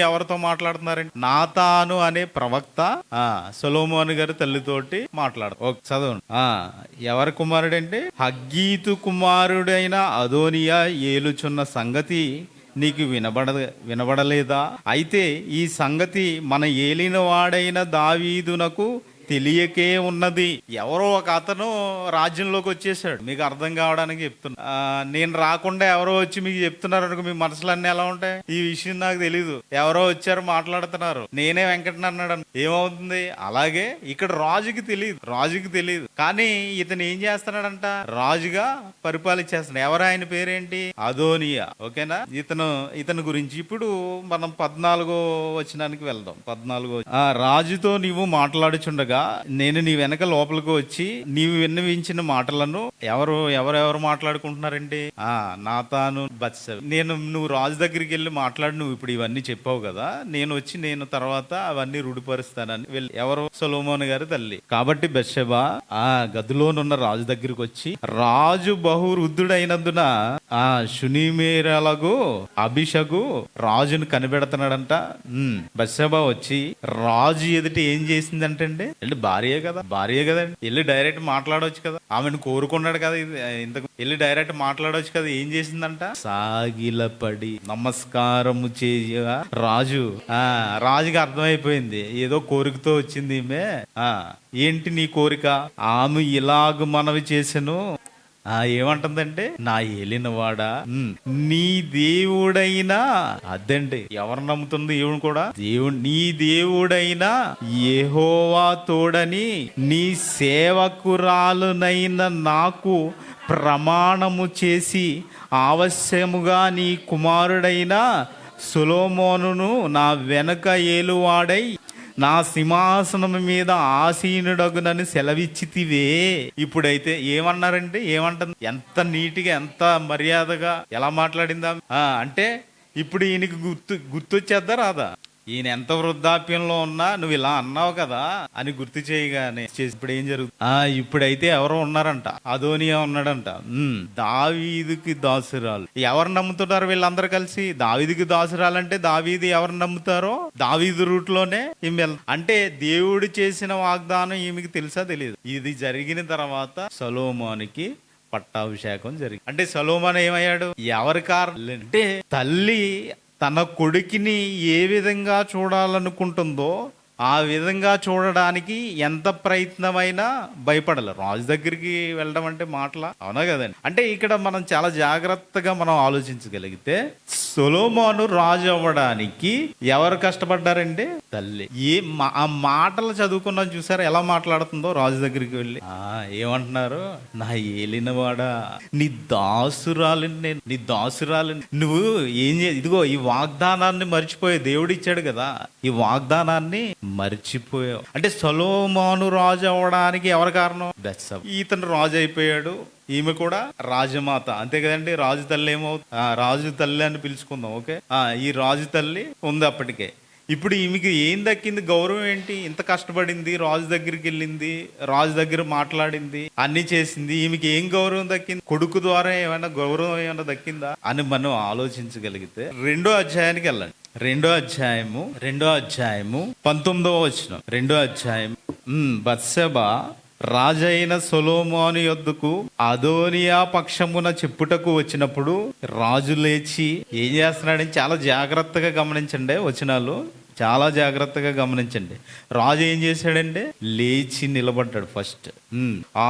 ఎవరితో మాట్లాడుతున్నారండి? నాతాను అనే ప్రవక్త సొలొమోను గారి తల్లితోటి మాట్లాడుతారు. చదవండి. ఎవరి కుమారుడంటే? హగ్గీతు కుమారుడైన అదోనియా ఏలుచున్న సంగతి నీకు వినబడలేదా? అయితే ఈ సంగతి మన ఏలిన వాడైన దావీదునకు తెలియకే ఉన్నది. ఎవరో ఒక అతను రాజ్యంలోకి వచ్చేసాడు. మీకు అర్థం కావడానికి చెప్తున్నా. నేను రాకుండా ఎవరో వచ్చి మీకు చెప్తున్నారు అనుకో, మీ మనసులన్నీ ఎలా ఉంటాయి? ఈ విషయం నాకు తెలీదు, ఎవరో వచ్చారు మాట్లాడుతున్నారు, నేనే వెంకటని అన్నాడు, ఏమవుతుంది? అలాగే ఇక్కడ రాజుకి తెలియదు, కానీ ఇతను ఏం చేస్తున్నాడంట? రాజుగా పరిపాలించేస్తున్నాడు. ఎవరు? ఆయన పేరేంటి? అదోనియా. ఓకేనా? ఇతను గురించి ఇప్పుడు మనం 14వ వచనానికి వెళ్దాం. 14వ రాజుతో నీవు మాట్లాడుచుండగా చెప్పగా నేను నీ వెనక లోపలికి వచ్చి నీవు విన్నవించిన మాటలను ఎవరెవరు మాట్లాడుకుంటున్నారండి? నాతాను బత్షెబ. నువ్వు రాజు దగ్గరికి వెళ్ళి మాట్లాడి నువ్వు ఇప్పుడు ఇవన్నీ చెప్పావు కదా, నేను తర్వాత అవన్నీ రూఢిపరుస్తానని వెళ్ళి ఎవరు? సొలొమోను గారి తల్లి. కాబట్టి బత్షెబ ఆ గదిలోనున్న రాజు దగ్గరికి వచ్చి, రాజు బహు వృద్ధుడైనందున ఆ షునిమేరలగు అభిషగు రాజును కనిపెడుతున్నాడంట. బత్షెబ వచ్చి రాజు ఎదుట ఏం చేసిందంటే అండి, భార్యే కదండి, వెళ్ళి డైరెక్ట్ మాట్లాడవచ్చు కదా, ఆమెను కోరుకున్నాడు కదా, ఇంతకు వెళ్ళి డైరెక్ట్ మాట్లాడవచ్చు కదా. ఏం చేసిందంట? సాగిలపడి నమస్కారము చేయగా రాజుకి అర్థమైపోయింది ఏదో కోరికతో వచ్చింది ఈమె. ఏంటి నీ కోరిక? ఆమె ఇలాగ మనవి చేసెను. ఏమంటుందంటే, నా ఏలినవాడా, నీ దేవుడైనా, అదండి ఎవరు నమ్ముతుంది దేవుని కూడా, నీ దేవుడైనా యెహోవా తోడని నీ సేవకురాలునైన నాకు ప్రమాణము చేసి అవశ్యముగా నీ కుమారుడైన సొలొమోనును నా వెనక ఏలువాడై నా సింహాసనం మీద ఆసీనుడగునని సెలవిచ్చితివే. ఇప్పుడైతే ఏమన్నారంటే, ఏమంటుంది, ఎంత నీటిగా ఎంత మర్యాదగా ఎలా మాట్లాడిందా అంటే, ఇప్పుడు ఈయనకి గుర్తొచ్చేద్దా రాదా? ఈయన ఎంత వృద్ధాప్యంలో ఉన్నా నువ్వు ఇలా అన్నావు కదా అని గుర్తు చేయగానే ఇప్పుడు ఏం జరుగుతుంది? ఇప్పుడైతే ఎవరో ఉన్నారంట, అదోనియా ఉన్నాడంట, దావీదుకి దాసురాలు. ఎవరు నమ్ముతున్నారు వీళ్ళందరూ కలిసి? దావీదుకి దాసురాలంటే దావీదు ఎవరు నమ్ముతారో దావీదు రూట్ లోనే ఈమె. అంటే దేవుడు చేసిన వాగ్దానం ఈమెకి తెలుసా తెలియదు. ఇది జరిగిన తర్వాత సొలొమోనుకి పట్టాభిషేకం జరిగింది. అంటే సొలొమోను ఏమయ్యాడు? ఎవరి కారణం అంటే, తల్లి తన కొడుకుని ఏ విధంగా చూడాలనుకుంటుందో ఆ విధంగా చూడడానికి ఎంత ప్రయత్నమైనా భయపడాలి. రాజు దగ్గరికి వెళ్ళడం అంటే మాటలా? అవునా కదండి. అంటే ఇక్కడ మనం చాలా జాగ్రత్తగా మనం ఆలోచించగలిగితే, సొలొమోను రాజు అవ్వడానికి ఎవరు కష్టపడ్డారంటే తల్లి. ఆ మాటలు చదువుకున్నాం చూసారా ఎలా మాట్లాడుతుందో రాజు దగ్గరికి వెళ్ళి. ఏమంటున్నారు? నా ఏలినవాడా, నీ దాసురాలిని నేను, నీ దాసురాలిని నువ్వు ఏం ఇదిగో ఈ వాగ్దానాన్ని మర్చిపోయే దేవుడు ఇచ్చాడు కదా, ఈ వాగ్దానాన్ని మర్చిపోయావు. అంటే సొలొమోను రాజు అవ్వడానికి ఎవరి కారణం? బత్షెబ. ఇతను రాజు అయిపోయాడు, ఈమె కూడా రాజమాత, అంతే కదండి. రాజు తల్లి ఏమవుతుంది? రాజు తల్లి అని పిలుచుకుందాం, ఓకే. ఈ రాజు తల్లి ఉంది అప్పటికే. ఇప్పుడు ఈమెకి ఏం దక్కింది? గౌరవం ఏంటి? ఇంత కష్టపడింది, రాజు దగ్గరికి వెళ్ళింది, రాజు దగ్గర మాట్లాడింది, అన్ని చేసింది, ఈమెకి ఏం గౌరవం దక్కింది? కొడుకు ద్వారా ఏమైనా గౌరవం ఏమైనా దక్కిందా అని మనం ఆలోచించగలిగితే 2వ అధ్యాయానికి వెళ్ళండి. 2వ అధ్యాయము 19వ వచనం. 2వ అధ్యాయం. బత్షెబ రాజైన సొలొమోను యొద్దకు అదోనియా పక్షమున చెప్పుటకు వచ్చినప్పుడు రాజు లేచి ఏం చేస్తున్నాడని చాలా జాగ్రత్తగా గమనించండి. వచనాలు చాలా జాగ్రత్తగా గమనించండి. రాజు ఏం చేశాడంటే లేచి నిలబడ్డాడు ఫస్ట్.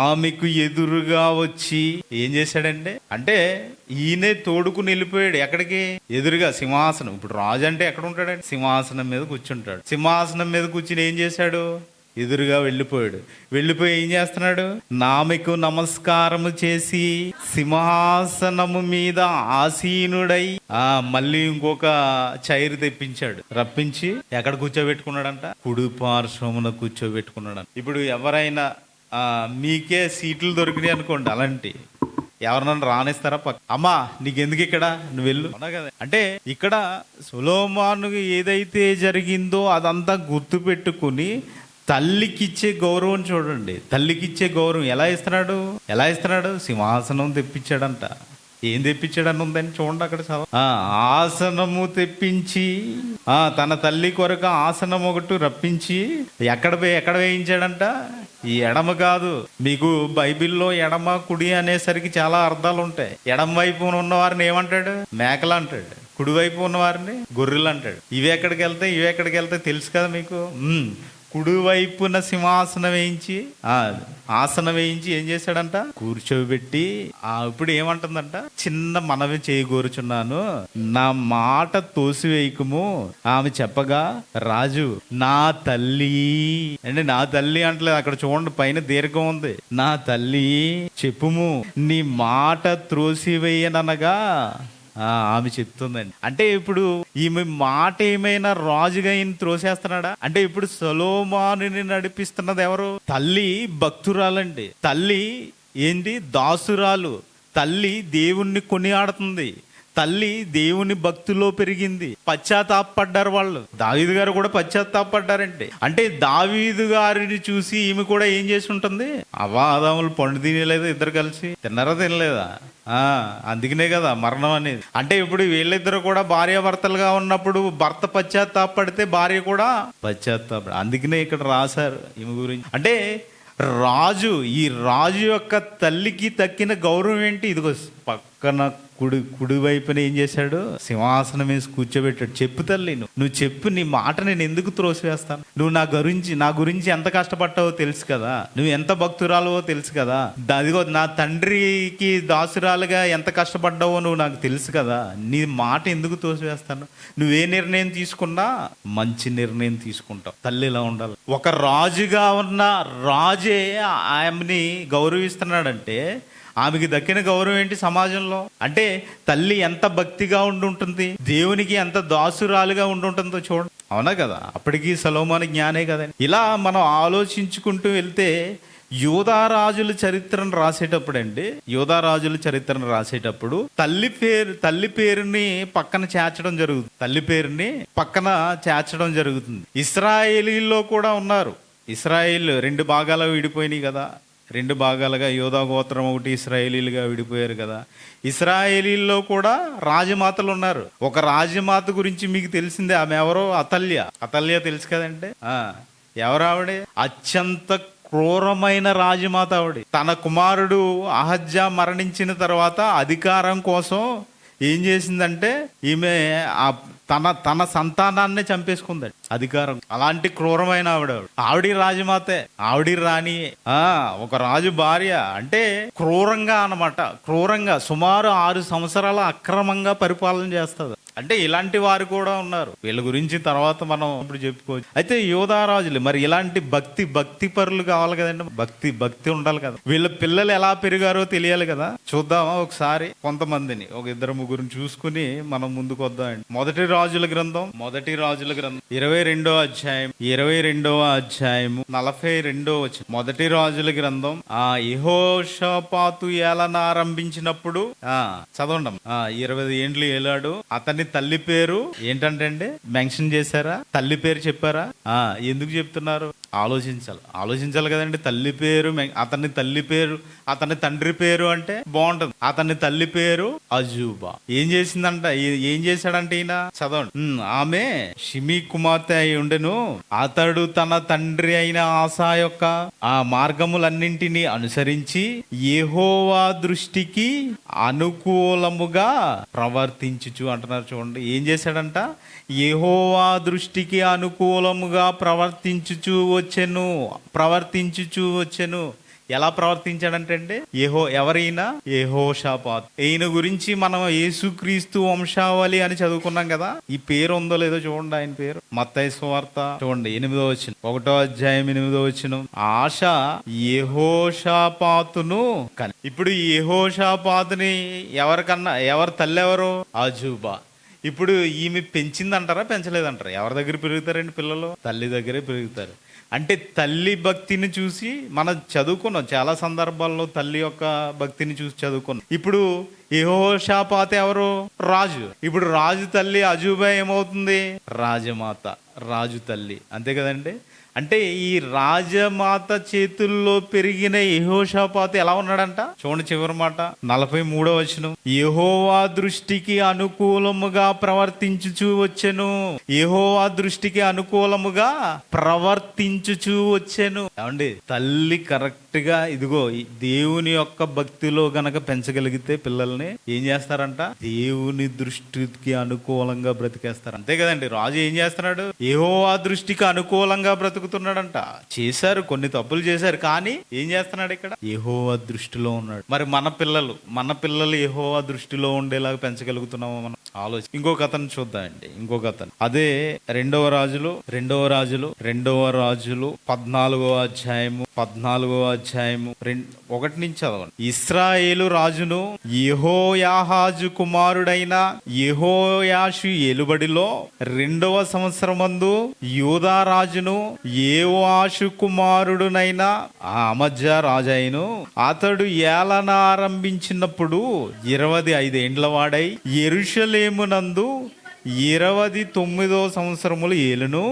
ఆమెకు ఎదురుగా వచ్చి ఏం చేశాడంటే, అంటే ఈయనే తోడుకు నిలిపోయాడు. ఎక్కడికి? ఎదురుగా సింహాసనం. ఇప్పుడు రాజు అంటే ఎక్కడ ఉంటాడండి? సింహాసనం మీద కూర్చుంటాడు. సింహాసనం మీద కూర్చుని ఏం చేశాడు? ఎదురుగా వెళ్ళిపోయి ఏం చేస్తున్నాడు? ఆమెకు నమస్కారము చేసి సింహాసనము మీద ఆసీనుడై మళ్ళీ ఇంకొక చైర్ తెప్పించాడు. రప్పించి ఎక్కడ కూర్చోబెట్టుకున్నాడంట? కుడి పార్శ్వమున కూర్చోబెట్టుకున్నాడంట. ఇప్పుడు ఎవరైనా మీకే సీట్లు దొరికినాయి అనుకోండి, అలాంటి ఎవరినన్నా రానిస్తారా? అమ్మా నీకెందుకు ఇక్కడ, నువ్వు వెళ్ళు కదా. అంటే ఇక్కడ సొలొమోనుకు ఏదైతే జరిగిందో అదంతా గుర్తు పెట్టుకుని తల్లికిచ్చే గౌరవం చూడండి. తల్లికిచ్చే గౌరవం ఎలా ఇస్తున్నాడు? సింహాసనం తెప్పించాడంట. ఏం తెప్పించాడని ఉందని చూడండి అక్కడ. ఆసనము తెప్పించి తన తల్లి కొరకు ఆసనం ఒకటి రప్పించి ఎక్కడ వేయించాడంట? ఈ ఎడమ కాదు. మీకు బైబిల్లో ఎడమ కుడి అనేసరికి చాలా అర్థాలు ఉంటాయి. ఎడమ వైపు ఉన్న వారిని ఏమంటాడు? మేకలు అంటాడు. కుడివైపు ఉన్న వారిని గొర్రెలు అంటాడు. ఇవి ఎక్కడికి వెళ్తాయి తెలుసు కదా మీకు. కుడివైపున సింహాసనం వేయించి ఆసనం వేయించి ఏం చేశాడంట? కూర్చోబెట్టి ఇప్పుడు ఏమంటుందంట? చిన్న మనవి చేయగోరుచున్నాను, నా మాట తోసివేయకము. ఆమె చెప్పగా రాజు నా తల్లి అంటే, నా తల్లి అంటలేదు అక్కడ చూడండి, పైన దీర్ఘం ఉంది. నా తల్లి చెప్పుము, నీ మాట త్రోసివేయనగా ఆమె చెప్తుందండి. అంటే ఇప్పుడు ఈమె మాట ఏమైనా రాజుగా ఈయన త్రోసేస్తున్నాడా? అంటే ఇప్పుడు సొలొమోనుని నడిపిస్తున్నది ఎవరు? తల్లి భక్తురాలండి. తల్లి ఏంటి? దాసురాలు. తల్లి దేవుణ్ణి కొనియాడుతుంది. తల్లి దేవుని భక్తిలో పెరిగింది. పశ్చాత్తాపడ్డారు వాళ్ళు. దావీదు గారు కూడా పశ్చాత్తాపడ్డారంటే, అంటే దావీదు గారిని చూసి ఈమె కూడా ఏం చేసి ఉంటుంది? ఆదాములు పండు తినలేదా? ఇద్దరు కలిసి తిన్నారా? తినలేదా? అందుకనే కదా మరణం అనేది. అంటే ఇప్పుడు వీళ్ళిద్దరు కూడా భార్యాభర్తలుగా ఉన్నప్పుడు భర్త పశ్చాత్తాపడితే భార్య కూడా పశ్చాత్తాపడ. అందుకనే ఇక్కడ రాశారు ఈమె గురించి. అంటే రాజు, ఈ రాజు యొక్క తల్లికి తక్కిన గౌరవం ఏంటి? ఇదిగో పక్కన కుడి వైపున ఏం చేశాడు? సింహాసనం వేసి కూర్చోబెట్టాడు. చెప్పు తల్లి, నువ్వు చెప్పు, నీ మాట నేను ఎందుకు త్రోసివేస్తాను? నువ్వు నా గురించి ఎంత కష్టపడ్డావో తెలుసు కదా, నువ్వు ఎంత భక్తురాలువో తెలుసు కదా, అదిగో నా తండ్రికి దాసురాలుగా ఎంత కష్టపడ్డావో నువ్వు నాకు తెలుసు కదా, నీ మాట ఎందుకు తోసివేస్తాను? నువ్వే నిర్ణయం తీసుకున్నా మంచి నిర్ణయం తీసుకుంటావు. తల్లి ఇలా ఉండాలి. ఒక రాజుగా ఉన్న రాజే ఆమెని గౌరవిస్తున్నాడంటే ఆమెకి దక్కిన గౌరవం ఏంటి సమాజంలో? అంటే తల్లి ఎంత భక్తిగా ఉండుంటుంది, దేవునికి ఎంత దాసురాలుగా ఉండుంటుందో చూడండి. అవునా కదా? అప్పటికి సొలొమోను జ్ఞానే కదండి. ఇలా మనం ఆలోచించుకుంటూ వెళ్తే యోధారాజుల చరిత్రను రాసేటప్పుడు తల్లి పేరుని పక్కన చేర్చడం జరుగుతుంది. ఇశ్రాయేలీల్లో కూడా ఉన్నారు. ఇశ్రాయేల్ 2 భాగాలు విడిపోయినాయి కదా, 2 భాగాలుగా యోధా గోత్రం ఒకటి ఇశ్రాయేలీలుగా విడిపోయారు కదా. ఇశ్రాయేలీల్లో కూడా రాజమాతలు ఉన్నారు. ఒక రాజమాత గురించి మీకు తెలిసిందే, ఆమె ఎవరో? అతల్య తెలుసు కదంటే. ఎవరు ఆవిడే? అత్యంత క్రూరమైన రాజమాత ఆవిడ. తన కుమారుడు అహజ్యా మరణించిన తర్వాత అధికారం కోసం ఏం చేసిందంటే ఈమె తన సంతానాన్నే చంపేసుకుంది అధికారం. అలాంటి క్రూరమైన ఆవిడ రాజమాతే, ఆవిడ రాణి. ఒక రాజు భార్య అంటే క్రూరంగా అన్నమాట. క్రూరంగా సుమారు 6 సంవత్సరాల అక్రమంగా పరిపాలన చేస్తుంది. అంటే ఇలాంటి వారు కూడా ఉన్నారు. వీళ్ళ గురించి తర్వాత మనం ఇప్పుడు చెప్పుకోవచ్చు. అయితే యోధారాజులు మరి ఇలాంటి భక్తి పరులు కావాలి కదండి. భక్తి ఉండాలి కదా. వీళ్ళ పిల్లలు ఎలా పెరిగారో తెలియాలి కదా. చూద్దామా ఒకసారి కొంతమందిని, ఒక 2-3 చూసుకుని మనం ముందుకు వద్దామండి. మొదటి రాజుల గ్రంథం 22వ అధ్యాయం 42వ వచనం. మొదటి రాజుల గ్రంథం యెహోషాపాతు ఏలన ఆరంభించినప్పుడు చదవండి. 20 ఏండ్లు ఏలాడు. అతని తల్లి పేరు ఏంటంటే మెన్షన్ చేశారా? తల్లి పేరు చెప్పారా? ఎందుకు చెప్తున్నారు? ఆలోచించాలి కదండి. తల్లి పేరు, అతని తల్లి పేరు, అతని తండ్రి పేరు అంటే బాగుంటది. అతని తల్లి పేరు అజూబా. ఏం చేశాడంటే ఈయన చదవండి. ఆమె షిమీ కుమార్తె అయి ఉండెను. అతడు తన తండ్రి అయిన ఆసా యొక్క ఆ మార్గములన్నింటినీ అనుసరించి యెహోవా దృష్టికి అనుకూలముగా ప్రవర్తించుచు అంటున్నారు. చూడండి ఏం చేశాడంట? యెహోవా దృష్టికి అనుకూలముగా ప్రవర్తించుచు వచ్చెను. ఎలా ప్రవర్తించాడంటే ఎవరైనా యెహోషాపాతు. ఈయన గురించి మనం యేసుక్రీస్తు వంశావళి అని చదువుకున్నాం కదా. ఈ పేరు ఉందో లేదో చూడండి. ఆయన పేరు మత్తయి సువార్త చూడండి 8వ వచనం, 1వ అధ్యాయం 8వ వచనం. ఆశ యెహోషాపాతును కని. ఇప్పుడు యెహోషాపాతుని ఎవరి తల్లి ఎవరు? అజూబా. ఇప్పుడు ఈమె పెంచిందంటారా పెంచలేదంటారా? ఎవరి దగ్గర పెరుగుతారండి పిల్లలు? తల్లి దగ్గరే పెరుగుతారు. అంటే తల్లి భక్తిని చూసి మనం చదువుకున్నాం చాలా సందర్భాల్లో. తల్లి యొక్క భక్తిని చూసి చదువుకున్నాం. ఇప్పుడు యెహోషాపాతు ఎవరు? రాజు. ఇప్పుడు రాజు తల్లి అజూబా ఏమవుతుంది? రాజమాత, రాజు తల్లి. అంతే కదండి. అంటే ఈ రాజమాత చేతుల్లో పెరిగిన యెహోషాపాతు ఎలా ఉన్నాడంట? చూడండి చివరి మాట 43వ వచనం. యెహోవా దృష్టికి అనుకూలముగా ప్రవర్తించుచూ వచ్చెను. యెహోవా దృష్టికి అనుకూలముగా ప్రవర్తించుచూ వచ్చెను. ఏమండి, తల్లి కరెక్ట్ గా ఇదిగో దేవుని యొక్క భక్తిలో గనక పెంచగలిగితే పిల్లల్ని ఏం చేస్తారంట? దేవుని దృష్టికి అనుకూలంగా బ్రతికేస్తారు. అంతే కదండి. రాజు ఏం చేస్తున్నాడు? యెహోవా దృష్టికి అనుకూలంగా బ్రతుకుతున్నాడంట. చేశారు, కొన్ని తప్పులు చేశారు, కానీ ఏం చేస్తున్నాడు ఇక్కడ? యెహోవా దృష్టిలో ఉన్నాడు. మరి మన పిల్లలు యెహోవా దృష్టిలో ఉండేలాగా పెంచగలుగుతున్నామా మనం? ఇంకొక అతను చూద్దామండి. ఇంకొక అతను అదే రెండవ రాజులు 14వ అధ్యాయము 1 నుంచి చదవండి. ఇశ్రాయేలు రాజును యెహోయాహాజు కుమారుడైన యెహోయాషు ఏలుబడిలో 2వ సంవత్సరమందు యూదా రాజును యోవాషు కుమారుడునైన అమజ్యా రాజైను అతడు ఏలన ఆరంభించినప్పుడు 25 ఏండ్ల వాడై యెరూషలేమునందు 29వ సంవత్సరములు ఏలును.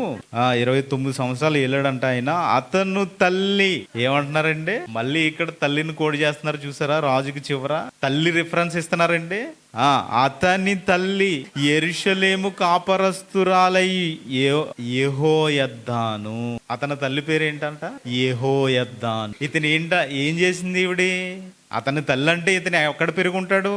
29 సంవత్సరాలు ఏలాడంట ఆయన. అతను తల్లి ఏమంటున్నారండి? మళ్ళీ ఇక్కడ తల్లిని కోడి చేస్తున్నారు చూసారా? రాజుకి చివర తల్లి రిఫరెన్స్ ఇస్తున్నారండి. అతని తల్లి యెరూషలేము కాపరస్తురాలై యెహోయద్దాను. అతని తల్లి పేరేంటంట? యెహోయద్దాను. ఇతను ఏం చేసింది ఈవిడి? అతని తల్లి అంటే ఇతను ఎక్కడ పెరుగుంటాడు?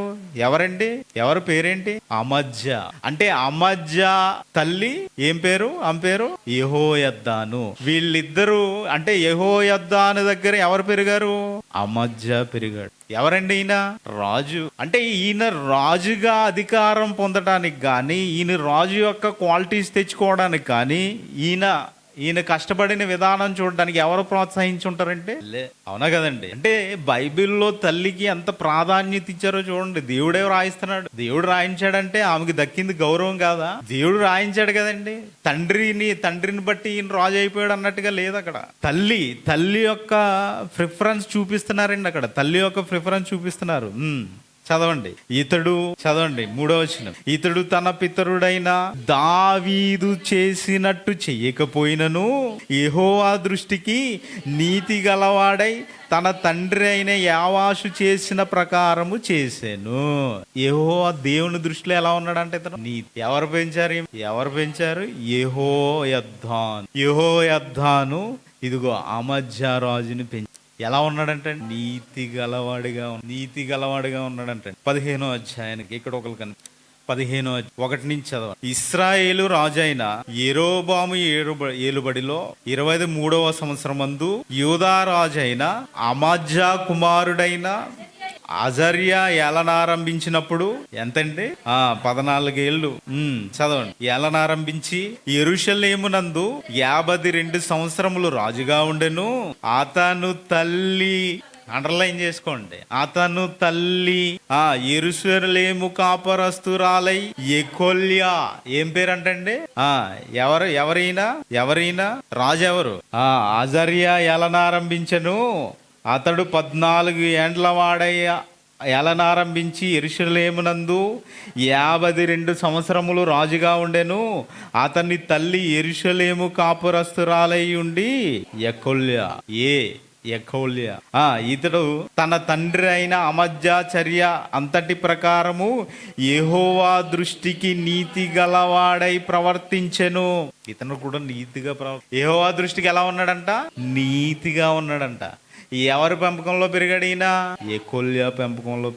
ఎవరండి? ఎవరు పేరేంటి? అమజ్యా. అంటే అమజ్యా తల్లి ఏం పేరు? ఆమె పేరు యెహోయద్దాను. వీళ్ళిద్దరూ అంటే యెహోయద్దాను దగ్గర ఎవరు పెరిగారు? అమజ్యా పెరిగాడు. ఎవరండి ఈయన? రాజు. అంటే ఈయన రాజుగా అధికారం పొందడానికి కానీ, ఈయన రాజు యొక్క క్వాలిటీస్ తెచ్చుకోవడానికి కానీ, ఈయన కష్టపడిన విధానం చూడడానికి ఎవరు ప్రోత్సహించుంటారంటే? అవునా కదండి? అంటే బైబిల్లో తల్లికి ఎంత ప్రాధాన్యత ఇచ్చారో చూడండి. దేవుడే రాయిస్తున్నాడు. దేవుడు రాయించాడంటే ఆమెకి దక్కింది గౌరవం కాదా? దేవుడు రాయించాడు కదండి. తండ్రిని బట్టి ఈయన రాజు అయిపోయాడు అన్నట్టుగా లేదు అక్కడ. తల్లి యొక్క ప్రిఫరెన్స్ చూపిస్తున్నారండి. అక్కడ తల్లి యొక్క ప్రిఫరెన్స్ చూపిస్తున్నారు. చదవండి 3వ వచనం. ఇతడు తన పితరుడైన దావీదు చేసినట్టు చెయ్యకపోయినను యెహోవా దృష్టికి నీతి గలవాడై తన తండ్రి అయిన యావాషు చేసిన ప్రకారము చేశాను. యెహోవా దేవుని దృష్టిలో ఎలా ఉన్నాడంటే ఇతను నీతి. ఎవరు పెంచారు? యెహోయద్దాను ఇదిగో అమజ్యా రాజుని పెంచారు. ఎలా ఉన్నాడంటే నీతి గలవాడిగా ఉన్నాడంటే. 15వ అధ్యాయానికి ఇక్కడ ఒకరు 1 నుంచి చదవండి. ఇశ్రాయేలు రాజు అయిన యెరోబాము ఏలుబడిలో 23వ సంవత్సరమందు యూదా రాజు అయిన అమజ్యా కుమారుడైన అజర్యా ఏలనారంభించినప్పుడు ఎంతండి? 14 ఏళ్ళు. చదవండి. ఏలనారంభించి యెరూషలేమునందు 52 సంవత్సరములు రాజుగా ఉండెను. అతను తల్లి అండర్లైన్ చేసుకోండి. అతను తల్లి యెరూషలేము కాపరస్తురాలై యెకొల్యా. ఏం పేరంటండి? ఎవరైనా రాజు ఎవరు? అజర్యా ఏలనారంభించెను. అతడు 14 ఏండ్ల వాడయ్య ఏలనారంభించి యెరూషలేమునందు 52 సంవత్సరములు రాజుగా ఉండెను. అతని తల్లి యెరూషలేము కాపురస్తురాలై ఉండి యెకొల్యా. ఇతడు తన తండ్రి అయిన అమజ్యా చర్య అంతటి ప్రకారము యెహోవా దృష్టికి నీతి గలవాడై ప్రవర్తించెను. ఇతను కూడా నీతిగా యెహోవా దృష్టికి ఎలా ఉన్నాడంట? నీతిగా ఉన్నాడంట. ఎవరి పెంపకంలో పెరిగాడు ఈయన? యెకొల్యా పెంపకంలో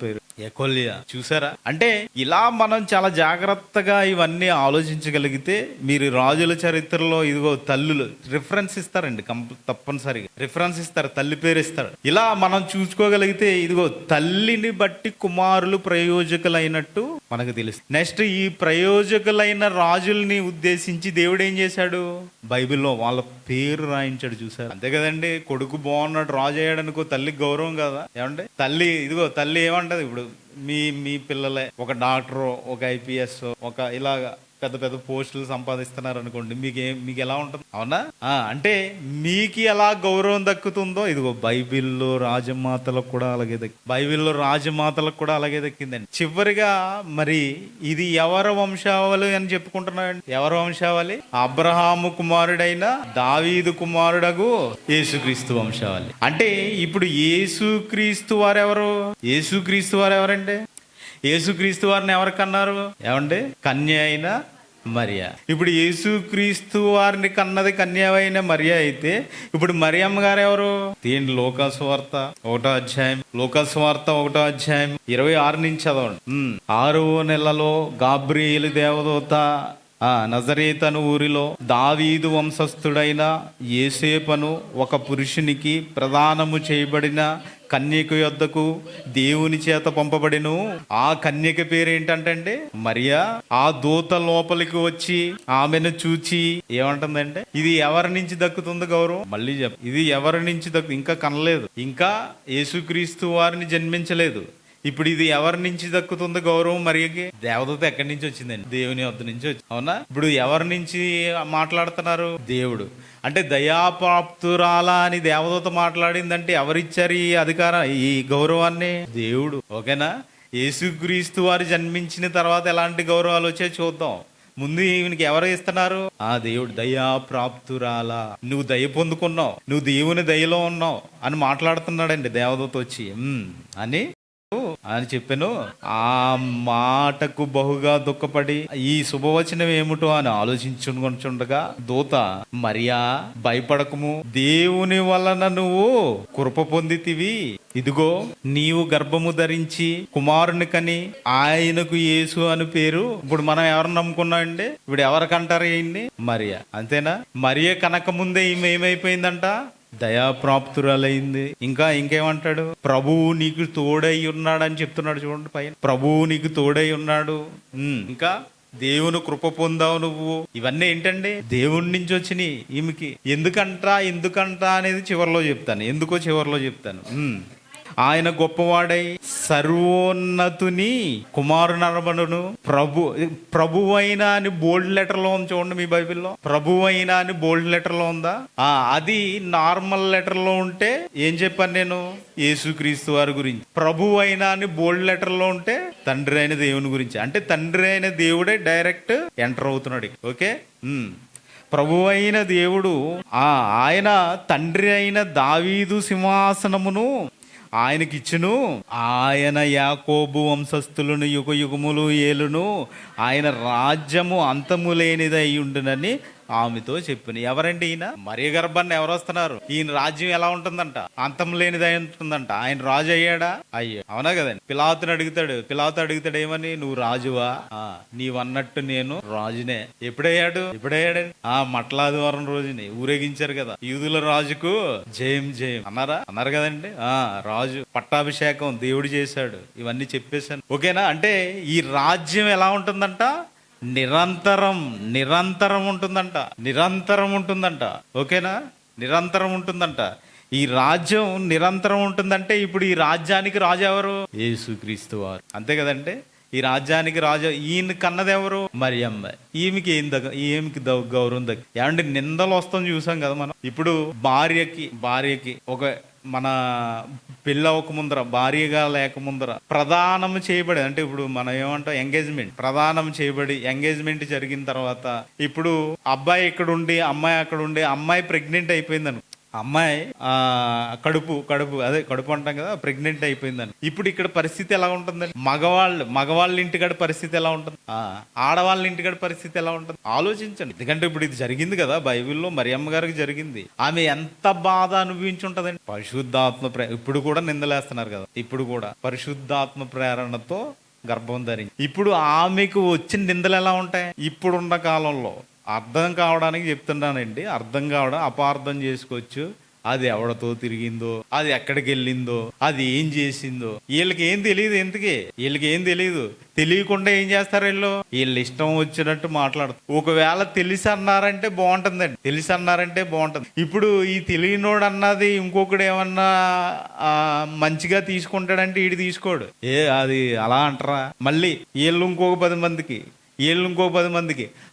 యెకొల్యా. చూసారా? అంటే ఇలా మనం చాలా జాగ్రత్తగా ఇవన్నీ ఆలోచించగలిగితే మీరు రాజుల చరిత్రలో ఇదిగో తల్లులు రిఫరెన్స్ ఇస్తారండి. తప్పనిసరిగా రిఫరెన్స్ ఇస్తారు. తల్లి పేరు ఇస్తారు. ఇలా మనం చూసుకోగలిగితే ఇదిగో తల్లిని బట్టి కుమారులు ప్రయోజకులైనట్టు మనకు తెలుసు. నెక్స్ట్ ఈ ప్రయోజకులైన రాజుల్ని ఉద్దేశించి దేవుడు ఏం చేశాడు? బైబిల్లో వాళ్ళ పేరు రాయించాడు. చూసారు? అంతే కదండి. కొడుకు బాగున్నాడు రాజు అయ్యాడనుకో తల్లికి గౌరవం కదా? ఏమంటే తల్లి ఏమంటది? ఇప్పుడు మీ పిల్లలే ఒక డాక్టర్, ఒక ఐపీఎస్, ఒక ఇలాగా పెద్ద పెద్ద పోస్టులు సంపాదిస్తున్నారు అనుకోండి, మీకు ఎలా ఉంటుంది? అవునా? అంటే మీకు ఎలా గౌరవం దక్కుతుందో ఇదిగో బైబిల్లో రాజమాతలకు కూడా అలాగే దక్కిందండి. చివరిగా మరి ఇది ఎవరి వంశావళి అని చెప్పుకుంటున్నాడు? ఎవరి వంశావళి? అబ్రహాము కుమారుడైన దావీదు కుమారుడగు యేసుక్రీస్తు వంశావళి. అంటే ఇప్పుడు యేసుక్రీస్తు వారెవరంటే? యేసుక్రీస్తు వారిని ఎవరికన్నారు? ఏమండి? కన్య అయిన మరియా. ఇప్పుడు యేసుక్రీస్తు వారిని కన్నది కన్య అయిన మరియా అయితే ఇప్పుడు మరియమ్మ గారు ఎవరు? దీని లోకాసువార్త 1వ అధ్యాయం 26 నుంచి చదవండి. 6వ నెలలో గాబ్రియేలు దేవదూత నజరేతను ఊరిలో దావీదు వంశస్థుడైన యేసేపును ఒక పురుషునికి ప్రదానము చేయబడిన కన్యక యొద్దకు దేవుని చేత పంపబడిను. ఆ కన్యక పేరు ఏంటంటే మరియా. ఆ దూత లోపలికి వచ్చి ఆమెను చూచి ఏమంటుందంటే, ఇది ఎవరి నుంచి దక్కుతుంది గౌరవం? మళ్ళీ ఇది ఎవరి నుంచి ఇంకా కనలేదు, ఇంకా యేసుక్రీస్తు వారిని జన్మించలేదు. ఇప్పుడు ఇది ఎవరి నుంచి దక్కుతుంది గౌరవం మరియకి? దేవదూత ఎక్కడి నుంచి వచ్చిందండి? దేవుని వద్ద నుంచి వచ్చి, అవునా? ఇప్పుడు ఎవరి నుంచి మాట్లాడుతున్నారు? దేవుడు. అంటే దయాప్రాప్తురాలా అని దేవదూత మాట్లాడిందంటే ఎవరిచ్చారు ఈ అధికారం, ఈ గౌరవాన్ని? దేవుడు. ఓకేనా? యేసుక్రీస్తు వారు జన్మించిన తర్వాత ఎలాంటి గౌరవాలు వచ్చాయో చూద్దాం. ముందు ఈయనకి ఎవరు ఇస్తున్నారు? ఆ దేవుడు. దయాప్రాప్తురాలా, నువ్వు దయ పొందుకున్నావు, నువ్వు దేవుని దయలో ఉన్నావు అని మాట్లాడుతున్నాడండి దేవదూత వచ్చి అని చెప్పాను. ఆ మాటకు బహుగా దుఃఖపడి ఈ శుభవచనం ఏమిటో అని ఆలోచించుకుంటుండగా దూత, మరియా భయపడకము, దేవుని వలన నువ్వు కృప పొందితివి. ఇదిగో నీవు గర్భము ధరించి కుమారుని కని ఆయనకు యేసు అని పేరు. ఇప్పుడు మనం ఎవరు నమ్ముకున్నామండి? ఇప్పుడు ఎవరికంటారు ఈయన్ని? మరియా. అంతేనా? మరియా కనక ముందే ఈమె ఏమైపోయిందంట? దయాప్రాప్తురాలైంది. ఇంకేమంటాడు? ప్రభువు నీకు తోడై ఉన్నాడు అని చెప్తున్నాడు. చూడండి పైన, ప్రభువు నీకు తోడై ఉన్నాడు. ఇంకా దేవుని కృప పొందావు నువ్వు. ఇవన్నీ ఏంటండి? దేవుడి నుంచి వచ్చినాయి ఈమెకి. ఎందుకంట అనేది చివరిలో చెప్తాను. ఎందుకో చివరిలో చెప్తాను. ఆయన గొప్పవాడై సర్వోన్నతుని కుమారునరబడును. ప్రభువైన అని బోల్డ్ లెటర్ లో ఉంది చూడండి మీ బైబిల్లో. ప్రభువైన అని బోల్డ్ లెటర్ లో ఉందా? అది నార్మల్ లెటర్ లో ఉంటే ఏం చెప్పాను నేను? యేసుక్రీస్తు వారి గురించి. ప్రభువైన అని బోల్డ్ లెటర్ లో ఉంటే తండ్రి అయిన దేవుని గురించి. అంటే తండ్రి అయిన దేవుడే డైరెక్ట్ ఎంటర్ అవుతున్నాడు. ఓకే. ప్రభువైన దేవుడు ఆయన తండ్రి అయిన దావీదు సింహాసనమును ఆయనకిచ్చును. ఆయన యాకోబు వంశస్థులను యుగయుగములు ఏలును. ఆయన రాజ్యము అంతము లేనిదై ఉండునని ఆమెతో చెప్పిన. ఎవరండి ఈయన? మరియ గర్భాన్ని ఎవరు వస్తున్నారు? ఈయన రాజ్యం ఎలా ఉంటుందంట? అంతం లేనిదై ఉంటుందంట. ఆయన రాజు అయ్యాడా? అయ్యా. అవునా కదండి? పిలాతుని అడుగుతాడు ఏమని? నువ్వు రాజువా? నీవన్నట్టు నేను రాజునే. ఎప్పుడయ్యాడు? మట్లాదివారం రోజుని ఊరేగించారు కదా, యూదుల రాజుకు జయం జయం అన్నారు కదండి. రాజు పట్టాభిషేకం దేవుడు చేశాడు. ఇవన్నీ చెప్పేశాను. ఓకేనా? అంటే ఈ రాజ్యం ఎలా ఉంటుందంట? నిరంతరం ఉంటుందంట. ఓకేనా? నిరంతరం ఉంటుందంట. ఈ రాజ్యం నిరంతరం ఉంటుందంటే ఇప్పుడు ఈ రాజ్యానికి రాజు ఎవరు? యేసుక్రీస్తు వారు. అంతే కదంటే? ఈ రాజ్యానికి రాజు. ఈయన కన్నది ఎవరు? మరియమ్మ. ఈమెకి ఏమికి గౌరవం దగ్గర. ఏమంటే నిందలు వస్తాం చూసాం కదా మనం. ఇప్పుడు భార్యకి ఒక మన పెళ్ళి అవ్వక ముందర, భార్యగా లేక ముందర ప్రదానం చేయబడి, అంటే ఇప్పుడు మనం ఏమంటాం ఎంగేజ్మెంట్, ప్రదానం చేయబడి ఎంగేజ్మెంట్ జరిగిన తర్వాత ఇప్పుడు అబ్బాయి ఇక్కడ ఉండి అమ్మాయి అక్కడ ఉండి, అమ్మాయి ప్రెగ్నెంట్ అయిపోయిందని, అమ్మాయి కడుపు అంటాం కదా, ప్రెగ్నెంట్ అయిపోయిందని. ఇప్పుడు ఇక్కడ పరిస్థితి ఎలా ఉంటుందండి? మగవాళ్ళ ఇంటికాడ పరిస్థితి ఎలా ఉంటుంది? ఆడవాళ్ళ ఇంటికాడ పరిస్థితి ఎలా ఉంటుంది? ఆలోచించండి. ఎందుకంటే ఇప్పుడు ఇది జరిగింది కదా బైబిల్లో, మరియమ్మ గారికి జరిగింది. ఆమె ఎంత బాధ అనుభవించి ఉంటదండి. పరిశుద్ధాత్మ ఇప్పుడు కూడా నిందలేస్తున్నారు కదా, ఇప్పుడు కూడా పరిశుద్ధాత్మ ప్రేరణతో గర్భం ధరించి. ఇప్పుడు ఆమెకు వచ్చిన నిందలు ఎలా ఉంటాయి? ఇప్పుడున్న కాలంలో అర్థం కావడానికి చెప్తున్నానండి. అపార్థం చేసుకోవచ్చు. అది ఎవడతో తిరిగిందో, అది ఎక్కడికి వెళ్ళిందో, అది ఏం చేసిందో వీళ్ళకి ఏం తెలియదు. తెలియకుండా ఏం చేస్తారు వీళ్ళు ఇష్టం వచ్చినట్టు మాట్లాడుతారు. ఒకవేళ తెలిసి అన్నారంటే బాగుంటుంది. ఇప్పుడు ఈ తెలియనోడు అన్నది ఇంకొకడు ఏమన్నా మంచిగా తీసుకుంటాడంటే ఈడు తీసుకోడు. అది అలా అంటారా? మళ్ళీ వీళ్ళు ఇంకొక 10 మందికి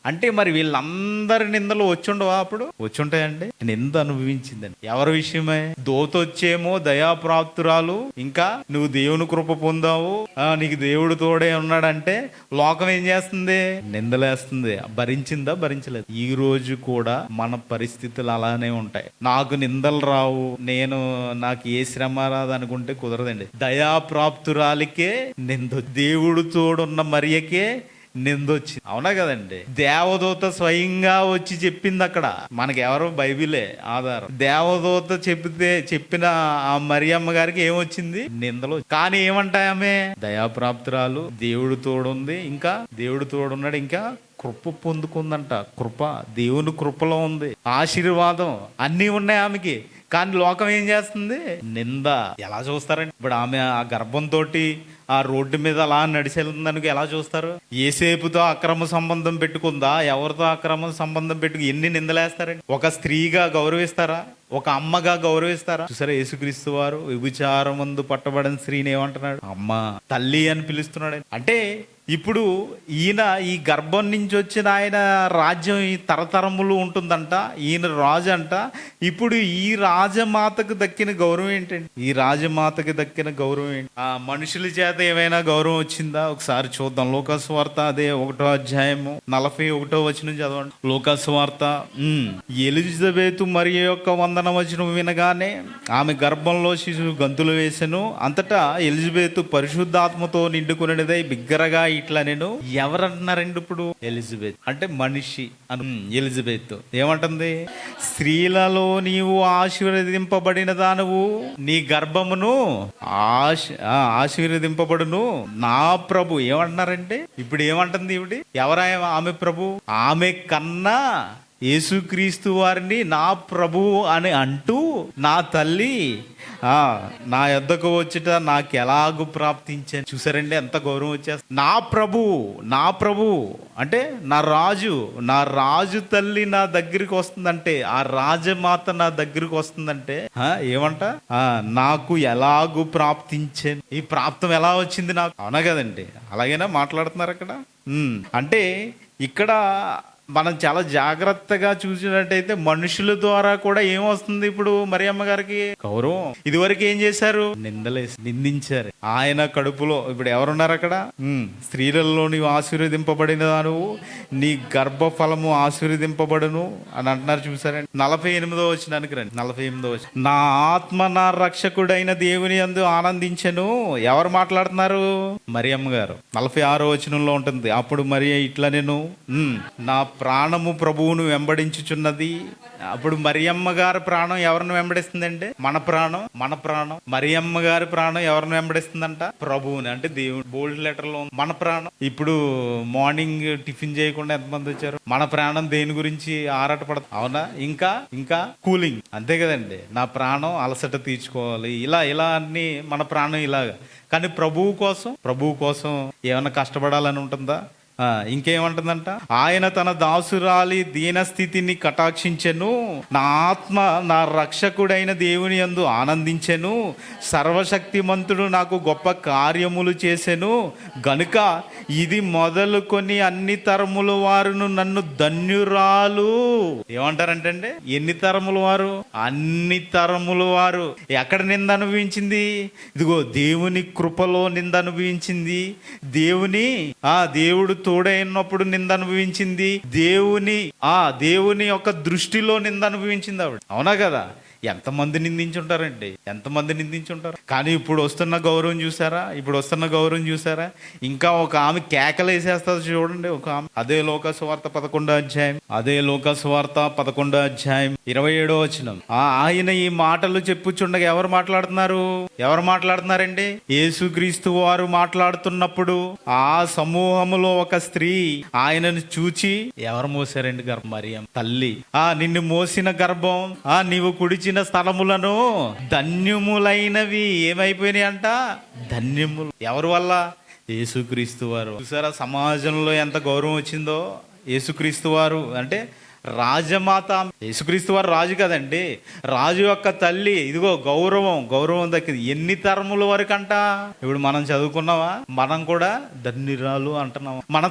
అంటే మరి వీళ్ళందరి నిందలు వచ్చుండవా? అప్పుడు వచ్చుంటాయండి. నింద అనుభవించిందండి. ఎవరి విషయమే? దోతొచ్చేమో దయాప్రాప్తురాలు, ఇంకా నువ్వు దేవుని కృప పొందావు, నీకు దేవుడు తోడే ఉన్నాడంటే లోకం ఏం చేస్తుంది? నిందలేస్తుంది. భరించిందా? భరించలేదు. ఈ రోజు కూడా మన పరిస్థితులు అలానే ఉంటాయి. నాకు నిందలు రావు, నాకు ఏ శ్రమ రాదు అనుకుంటే కుదరదండి. దయాప్రాప్తురాలికే నింద, దేవుడు తోడున్న మరియకే నిందొచ్చింది. అవునా కదండి? దేవదూత స్వయంగా వచ్చి చెప్పింది. అక్కడ మనకి ఎవరు? బైబిలే ఆధారం. దేవదూత చెప్పిన ఆ మరియమ్మ గారికి ఏమొచ్చింది? నిందలు. కానీ ఏమంటాయామే? దయాప్రాప్తురాలు, దేవుడు తోడుంది, ఇంకా దేవుడు తోడున్నాడు, ఇంకా కృప పొందుకుందంట. దేవుని కృపలో ఉంది, ఆశీర్వాదం అన్నీ ఉన్నాయి ఆమెకి. కానీ లోకం ఏం చేస్తుంది? నింద. ఎలా చూస్తారండి? ఇప్పుడు ఆమె ఆ గర్భంతో ఆ రోడ్డు మీద అలా నడిచెళ్తుందనుకో ఎలా చూస్తారు? ఏసేపుతో అక్రమ సంబంధం పెట్టుకుందా, ఎవరితో అక్రమ సంబంధం పెట్టుకు ఎన్ని నిందలేస్తారండి? ఒక స్త్రీగా గౌరవిస్తారా? ఒక అమ్మగా గౌరవిస్తారా? చూసారా, యేసుక్రీస్తు వారు వ్యభిచారమందు పట్టబడిన స్త్రీని ఏమంటున్నాడు? అమ్మ, తల్లి అని పిలుస్తున్నాడు. అంటే ఇప్పుడు ఈయన ఈ గర్భం నుంచి వచ్చిన ఆయన రాజ్యం ఈ తరతరములు ఉంటుందంట, ఈయన రాజు అంట. ఇప్పుడు ఈ రాజమాతకు దక్కిన గౌరవం ఏంటండి? ఈ రాజమాతకు దక్కిన గౌరవం ఏంటి? ఆ మనుషుల చేత ఏమైనా గౌరవం వచ్చిందా? ఒకసారి చూద్దాం. లూకాసు వార్త అదే 1వ అధ్యాయము 41వ వచనం చదవండి. లూకాసు వార్త. ఎలిజబెతు మరియ యొక్క వందన వచనం వినగానే ఆమె గర్భంలో శిశువు గంతులు వేసెను. అంతటా ఎలిజబెతు పరిశుద్ధాత్మతో నిండుకునేదై బిగ్గరగా ఇట్లా నేను. ఎవరంటున్నారండి ఇప్పుడు? ఎలిజబెత్ అంటే మనిషి అను. ఎలిజబెత్ ఏమంటుంది? స్త్రీలలో నీవు ఆశీర్వదింపబడిన దానవు, నీ గర్భమును ఆశీర్వదింపబడును. నా ప్రభు ఏమంటున్నారంటే ఇప్పుడు ఏమంటుంది ఇవిడి? ఎవరాయమ? ఆమె ప్రభు. ఆమె కన్నా యేసుక్రీస్తు వారిని నా ప్రభు అని అంటూ, నా తల్లి నా యొద్దకు వచ్చుట నాకు ఎలాగూ ప్రాప్తించాను. చూసారండి ఎంత గౌరవం వచ్చేస్తుంది. నా ప్రభు, నా ప్రభు అంటే నా రాజు తల్లి నా దగ్గరికి వస్తుందంటే, ఆ రాజమాత నా దగ్గరికి వస్తుందంటే ఏమంట? నాకు ఎలాగూ ప్రాప్తించాను. ఈ ప్రాప్తం ఎలా వచ్చింది నాకు? అవునా కదండి? అలాగైనా మాట్లాడుతున్నారు అక్కడ. అంటే ఇక్కడ మనం చాలా జాగ్రత్తగా చూసినట్టయితే మనుషుల ద్వారా కూడా ఏమొస్తుంది ఇప్పుడు మరియమ్మ గారికి? గౌరవం. ఇదివరకు ఏం చేశారు? నిందించారు. ఆయన కడుపులో ఇప్పుడు ఎవరున్నారు అక్కడ? స్త్రీలలో నీవు ఆశీర్వదింపబడిన నువ్వు, నీ గర్భఫలము ఆశీర్వదింపబడును అని అంటున్నారు. చూసారండి. 48వ వచనానికి రండి. 48వ వచనం. నా ఆత్మ నా రక్షకుడైన దేవుని యందు ఆనందించెను. ఎవరు మాట్లాడుతున్నారు? మరియమ్మ గారు. 46వ వచనంలో ఉంటుంది. అప్పుడు మరి ఇట్లా నేను నా ప్రాణము ప్రభువును వెంబడించుచున్నది. అప్పుడు మరియమ్మ గారి ప్రాణం ఎవరిని వెంబడిస్తుందంటే? మన ప్రాణం. మరియమ్మ గారి ప్రాణం ఎవరిని వెంబడిస్తుందంట? ప్రభువుని. అంటే దేవుడు. బోల్డ్ లెటర్ లో మన ప్రాణం. ఇప్పుడు మార్నింగ్ టిఫిన్ చేయకుండా ఎంతమంది వచ్చారు? మన ప్రాణం దేని గురించి ఆరాటపడదు? అవునా? ఇంకా కూలింగ్. అంతే కదండి. నా ప్రాణం అలసట తీర్చుకోవాలి, ఇలా అన్ని మన ప్రాణం ఇలాగా. కానీ ప్రభువు కోసం ఏమన్నా కష్టపడాలని ఉంటుందా? ఇంకేమంటుందంట? ఆయన తన దాసురాలి దీనస్థితిని కటాక్షించెను. నా ఆత్మ నా రక్షకుడైన దేవుని యందు ఆనందించెను. సర్వశక్తిమంతుడు నాకు గొప్ప కార్యములు చేసెను గనుక ఇది మొదలుకొని అన్ని తరముల వారును నన్ను ధన్యురాలు. ఏమంటారంటే ఎన్ని తరముల వారు? అన్ని తరముల వారు. ఎక్కడ నింద అనుభవించింది? ఇదిగో దేవుని కృపలో నింద అనుభవించింది. దేవుడు తోడైనప్పుడు నింద అనుభవించింది. దేవుని యొక్క దృష్టిలో నింద అనుభవించింది ఆవిడ. అవునా కదా? ఎంతమంది నిందించుంటారు. కానీ ఇప్పుడు వస్తున్న గౌరవం చూసారా? ఇంకా ఒక ఆమె కేకలేసేస్తుంది చూడండి. ఒక ఆమె అదే లోకాసు వార్త 11వ అధ్యాయం 27వ వచనం. ఆయన ఈ మాటలు చెప్పుచుండగా ఎవరు మాట్లాడుతున్నారండి? యేసుక్రీస్తు వారు మాట్లాడుతున్నప్పుడు ఆ సమూహములో ఒక స్త్రీ ఆయనను చూచి, ఎవరు మోసారండి గర్భం? మరియమ్మ తల్లి. నిన్ను మోసిన గర్భం, నీవు కుడిచిన స్థలములను ధన్యములైనవి ఏమైపోయినాయి అంట? ధన్యములు. ఎవరి వల్ల? యేసుక్రీస్తు వారు. చూసారా సమాజంలో ఎంత గౌరవం వచ్చిందో? యేసుక్రీస్తు వారు అంటే రాజమాత. యేసుక్రీస్తు వారు రాజు కదండి, రాజు యొక్క తల్లి. ఇదిగో గౌరవం దక్కింది. ఎన్ని తరముల వరకు అంట? ఇప్పుడు మనం చదువుకున్నావా? మనం కూడా ధన్యురాలు అంటున్నావా? మన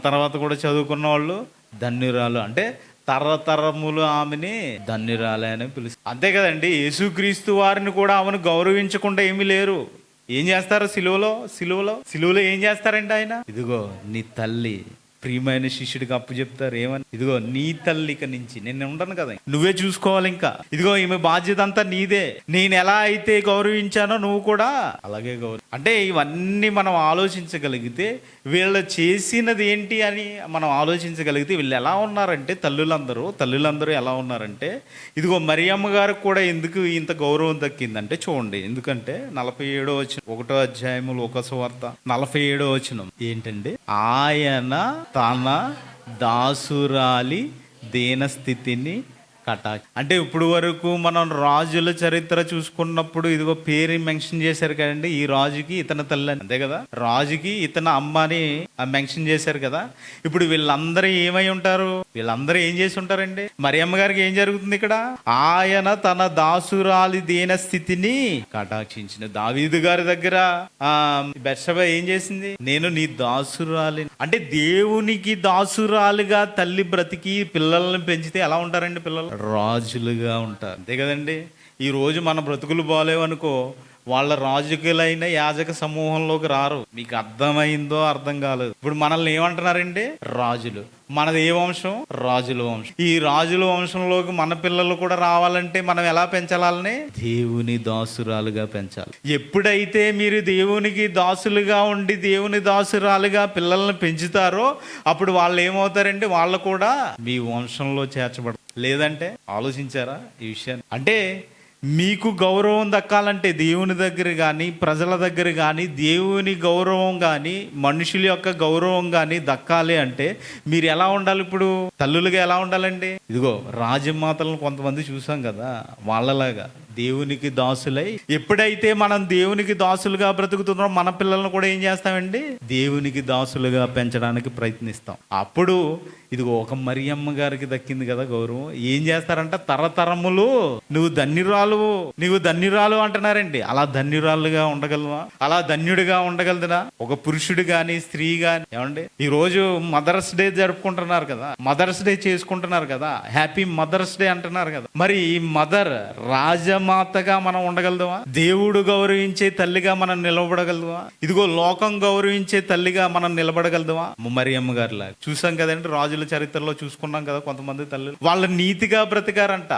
తర్వాత కూడా చదువుకున్న వాళ్ళు ధన్యురాలు అంటే తరతరములు ఆమెని ధన్యురాలే అని పిలుస్తారు. అంతే కదండి. యేసుక్రీస్తు వారిని కూడా ఆమెను గౌరవించకుండా ఏమీ లేరు. ఏం చేస్తారు? సిలువలో ఏం చేస్తారండి? ఆయన ఇదిగో నీ తల్లి, ప్రియమైన శిష్యుడికి అప్పు చెప్తారు. ఏమని? ఇదిగో నీ తల్లిక నుంచి నేను ఉండను కదా, నువ్వే చూసుకోవాలి. ఇంకా ఇదిగో ఈమె బాధ్యత అంతా నీదే. నేను ఎలా అయితే గౌరవించానో నువ్వు కూడా అలాగే అంటే ఇవన్నీ మనం ఆలోచించగలిగితే, వీళ్ళు చేసినది ఏంటి అని మనం ఆలోచించగలిగితే, వీళ్ళు ఎలా ఉన్నారంటే తల్లులందరూ ఎలా ఉన్నారంటే, ఇదిగో మరియమ్మ గారికి కూడా ఎందుకు ఇంత గౌరవం దక్కిందంటే చూడండి. ఎందుకంటే 47వ వచనం 1వ అధ్యాయము లూకాసు వార్త 47వ వచనం ఏంటంటే, ఆయన తన దాసురాలి దీనస్థితిని కటాక్ష. అంటే ఇప్పుడు వరకు మనం రాజుల చరిత్ర చూసుకున్నప్పుడు ఇదిగో పేరు మెన్షన్ చేశారు కదండి, ఈ రాజుకి ఇతని తల్లి అని, అంతే కదా, రాజుకి ఇతని అమ్మ అని మెన్షన్ చేశారు కదా. ఇప్పుడు వీళ్ళందరూ ఏమై ఉంటారు, వీళ్ళందరూ ఏం చేసి ఉంటారండి? మరియమ్మ గారికి ఏం జరుగుతుంది ఇక్కడ? ఆయన తన దాసురాలి దీన స్థితిని కటాక్షించిన. దావీదు గారి దగ్గర బెత్షెబ ఏం చేసింది? నేను నీ దాసురాలి. అంటే దేవునికి దాసురాలుగా తల్లి బ్రతికి పిల్లల్ని పెంచితే ఎలా ఉంటారండి పిల్లలు? రాజులుగా ఉంటారు, అంతే కదండి. ఈ రోజు మన బ్రతుకులు బాలేవనుకో, వాళ్ళ రాజుకులైన యాజక సమూహంలోకి రారు. మీకు అర్థమైందో అర్థం కాలేదు. ఇప్పుడు మనల్ని ఏమంటున్నారండి? రాజులు. మనది ఏ వంశం? రాజుల వంశం. ఈ రాజుల వంశంలోకి మన పిల్లలు కూడా రావాలంటే మనం ఎలా పెంచాలని? దేవుని దాసురాలుగా పెంచాలి. ఎప్పుడైతే మీరు దేవునికి దాసులుగా ఉండి దేవుని దాసురాలుగా పిల్లల్ని పెంచుతారో అప్పుడు వాళ్ళు ఏమవుతారంటే వాళ్ళు కూడా మీ వంశంలో చేర్చబడతారు. లేదంటే ఆలోచించారా ఈ విషయాన్ని? అంటే మీకు గౌరవం దక్కాలంటే దేవుని దగ్గర కానీ ప్రజల దగ్గర కానీ దేవుని గౌరవం కానీ మనుషుల యొక్క గౌరవం కానీ దక్కాలి అంటే మీరు ఎలా ఉండాలి? ఇప్పుడు తల్లులుగా ఎలా ఉండాలండి? ఇదిగో రాజమాతలను కొంతమంది చూసాం కదా, వాళ్ళలాగా దేవునికి దాసులై ఎప్పుడైతే మనం దేవునికి దాసులుగా బ్రతుకుతున్నామో మన పిల్లలను కూడా ఏం చేస్తామండి? దేవునికి దాసులుగా పెంచడానికి ప్రయత్నిస్తాం. అప్పుడు ఇదిగో ఒక మరియమ్మ గారికి దక్కింది కదా గౌరవం. ఏం చేస్తారంట? తరతరములు నువ్వు ధన్యురాలు అంటున్నారండి. అలా ధన్యురాలుగా ఉండగలవా? అలా ధన్యుడిగా ఉండగలదునా ఒక పురుషుడు గాని స్త్రీ గాని? ఏమండి ఈ రోజు మదర్స్ డే జరుపుకుంటున్నారు కదా, మదర్స్ డే చేసుకుంటున్నారు కదా, హ్యాపీ మదర్స్ డే అంటున్నారు కదా. మరి ఈ మదర్ రాజమాతగా మనం ఉండగలదువా? దేవుడు గౌరవించే తల్లిగా మనం నిలబడగలదువా? ఇదిగో లోకం గౌరవించే తల్లిగా మనం నిలబడగలదువా? మరియమ్మ గారిలా చూసాం కదండి, రాజుల చరిత్రలో చూసుకున్నాం కదా. కొంతమంది తల్లులు వాళ్ళు నీతిగా బ్రతికారంట,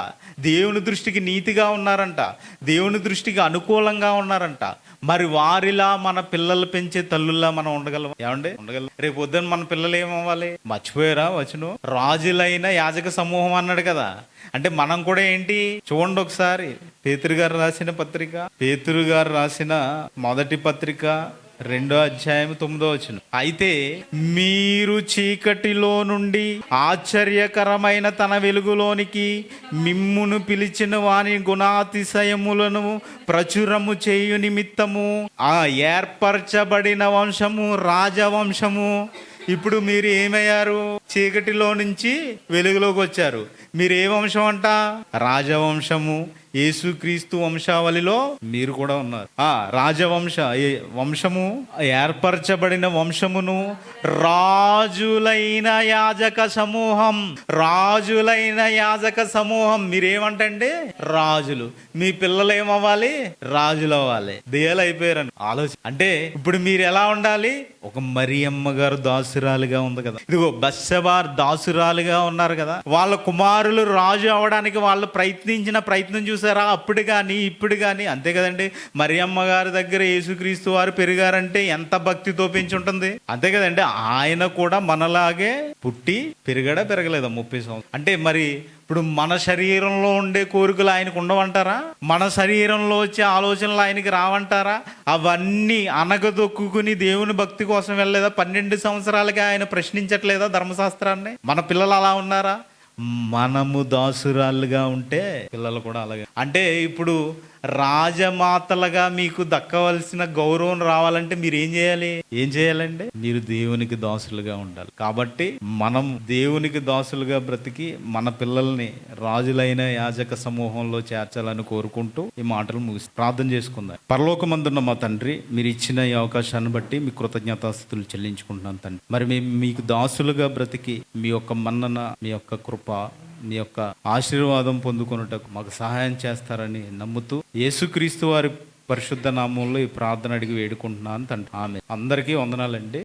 దేవుని దృష్టికి నీతిగా ఉన్నారంట, దేవుని దృష్టికి అనుకూలంగా ఉన్నారంట. మరి వారిలా మన పిల్లలు పెంచే తల్లుల్లా మనం ఉండగలం? ఏమండి ఉండగలం? రేపు పొద్దున్న మన పిల్లలు ఏమవ్వాలి? మర్చిపోయారా వచనం? రాజులైన యాజక సమూహం అన్నాడు కదా. అంటే మనం కూడా ఏంటి చూడండి ఒకసారి, పేతురు గారు రాసిన మొదటి పత్రిక 2వ అధ్యాయం 9వ వచనం. అయితే మీరు చీకటిలో నుండి ఆశ్చర్యకరమైన తన వెలుగులోనికి మిమ్మును పిలిచిన వాని గుణాతిశయములను ప్రచురము చేయు నిమిత్తము ఆ ఏర్పరచబడిన వంశము రాజవంశము. ఇప్పుడు మీరు ఏమయ్యారు? చీకటిలో నుంచి వెలుగులోకి వచ్చారు. మీరు ఏ వంశం అంట? రాజవంశము. యేసుక్రీస్తు వంశావళిలో మీరు కూడా ఉన్నారు. వంశము ఏర్పరచబడిన వంశమును రాజులైన యాజక సమూహం. మీరేమంటండి? రాజులు. మీ పిల్లలు ఏమవ్వాలి? రాజులు అవ్వాలి. దేయాలు అయిపోయారని ఆలోచన. అంటే ఇప్పుడు మీరు ఎలా ఉండాలి? ఒక మరియమ్మ గారు దాసురాలుగా ఉంది కదా. ఇదిగో బెత్షెబ దాసురాలుగా ఉన్నారు కదా. వాళ్ళ కుమారులు రాజు అవడానికి వాళ్ళు ప్రయత్నించిన ప్రయత్నం చూసారా? అప్పుడు కానీ ఇప్పుడు కానీ అంతే కదండి. మరియమ్మ గారి దగ్గర యేసుక్రీస్తు వారు పెరిగారంటే ఎంత భక్తితో పెంచి ఉంటుంది, అంతే కదండి. ఆయన కూడా మనలాగే పుట్టి పెరగలేదా 30 సంవత్సరాలు? అంటే మరి ఇప్పుడు మన శరీరంలో ఉండే కోరికలు ఆయనకు ఉండవంటారా? మన శరీరంలో వచ్చే ఆలోచనలు ఆయనకి రావంటారా? అవన్నీ అనగదొక్కుని దేవుని భక్తి కోసం వెళ్ళలేదా? 12 సంవత్సరాలకి ఆయన ప్రశ్నించట్లేదా ధర్మశాస్త్రాన్ని? మన పిల్లలు అలా ఉన్నారా? మనము దాసురాలుగా ఉంటే పిల్లలు కూడా అలాగే. అంటే ఇప్పుడు రాజమాతలుగా మీకు దక్కవలసిన గౌరవం రావాలంటే మీరు ఏం చేయాలండి? మీరు దేవునికి దాసులుగా ఉండాలి. కాబట్టి మనం దేవునికి దాసులుగా బ్రతికి మన పిల్లల్ని రాజులైన యాజక సమూహంలో చేర్చాలని కోరుకుంటూ ఈ మాటలు ముగిసి ప్రార్థన చేసుకుందాం. పరలోకమందున్న మా తండ్రి, మీరు ఇచ్చిన ఈ అవకాశాన్ని బట్టి మీ కృతజ్ఞతాస్తుతులు చెల్లించుకుంటున్నాను తండ్రి. మరి మేము మీకు దాసులుగా బ్రతికి మీ యొక్క మన్నన, మీ యొక్క కృప, మీ యొక్క ఆశీర్వాదం పొందుకొనుటకు మాకు సహాయం చేస్తారని నమ్ముతూ యేసుక్రీస్తు వారి పరిశుద్ధ నామంలో ఈ ప్రార్థన అడిగి వేడుకుంటున్నాను తండ్రి. ఆమె. అందరికీ వందనాలండి.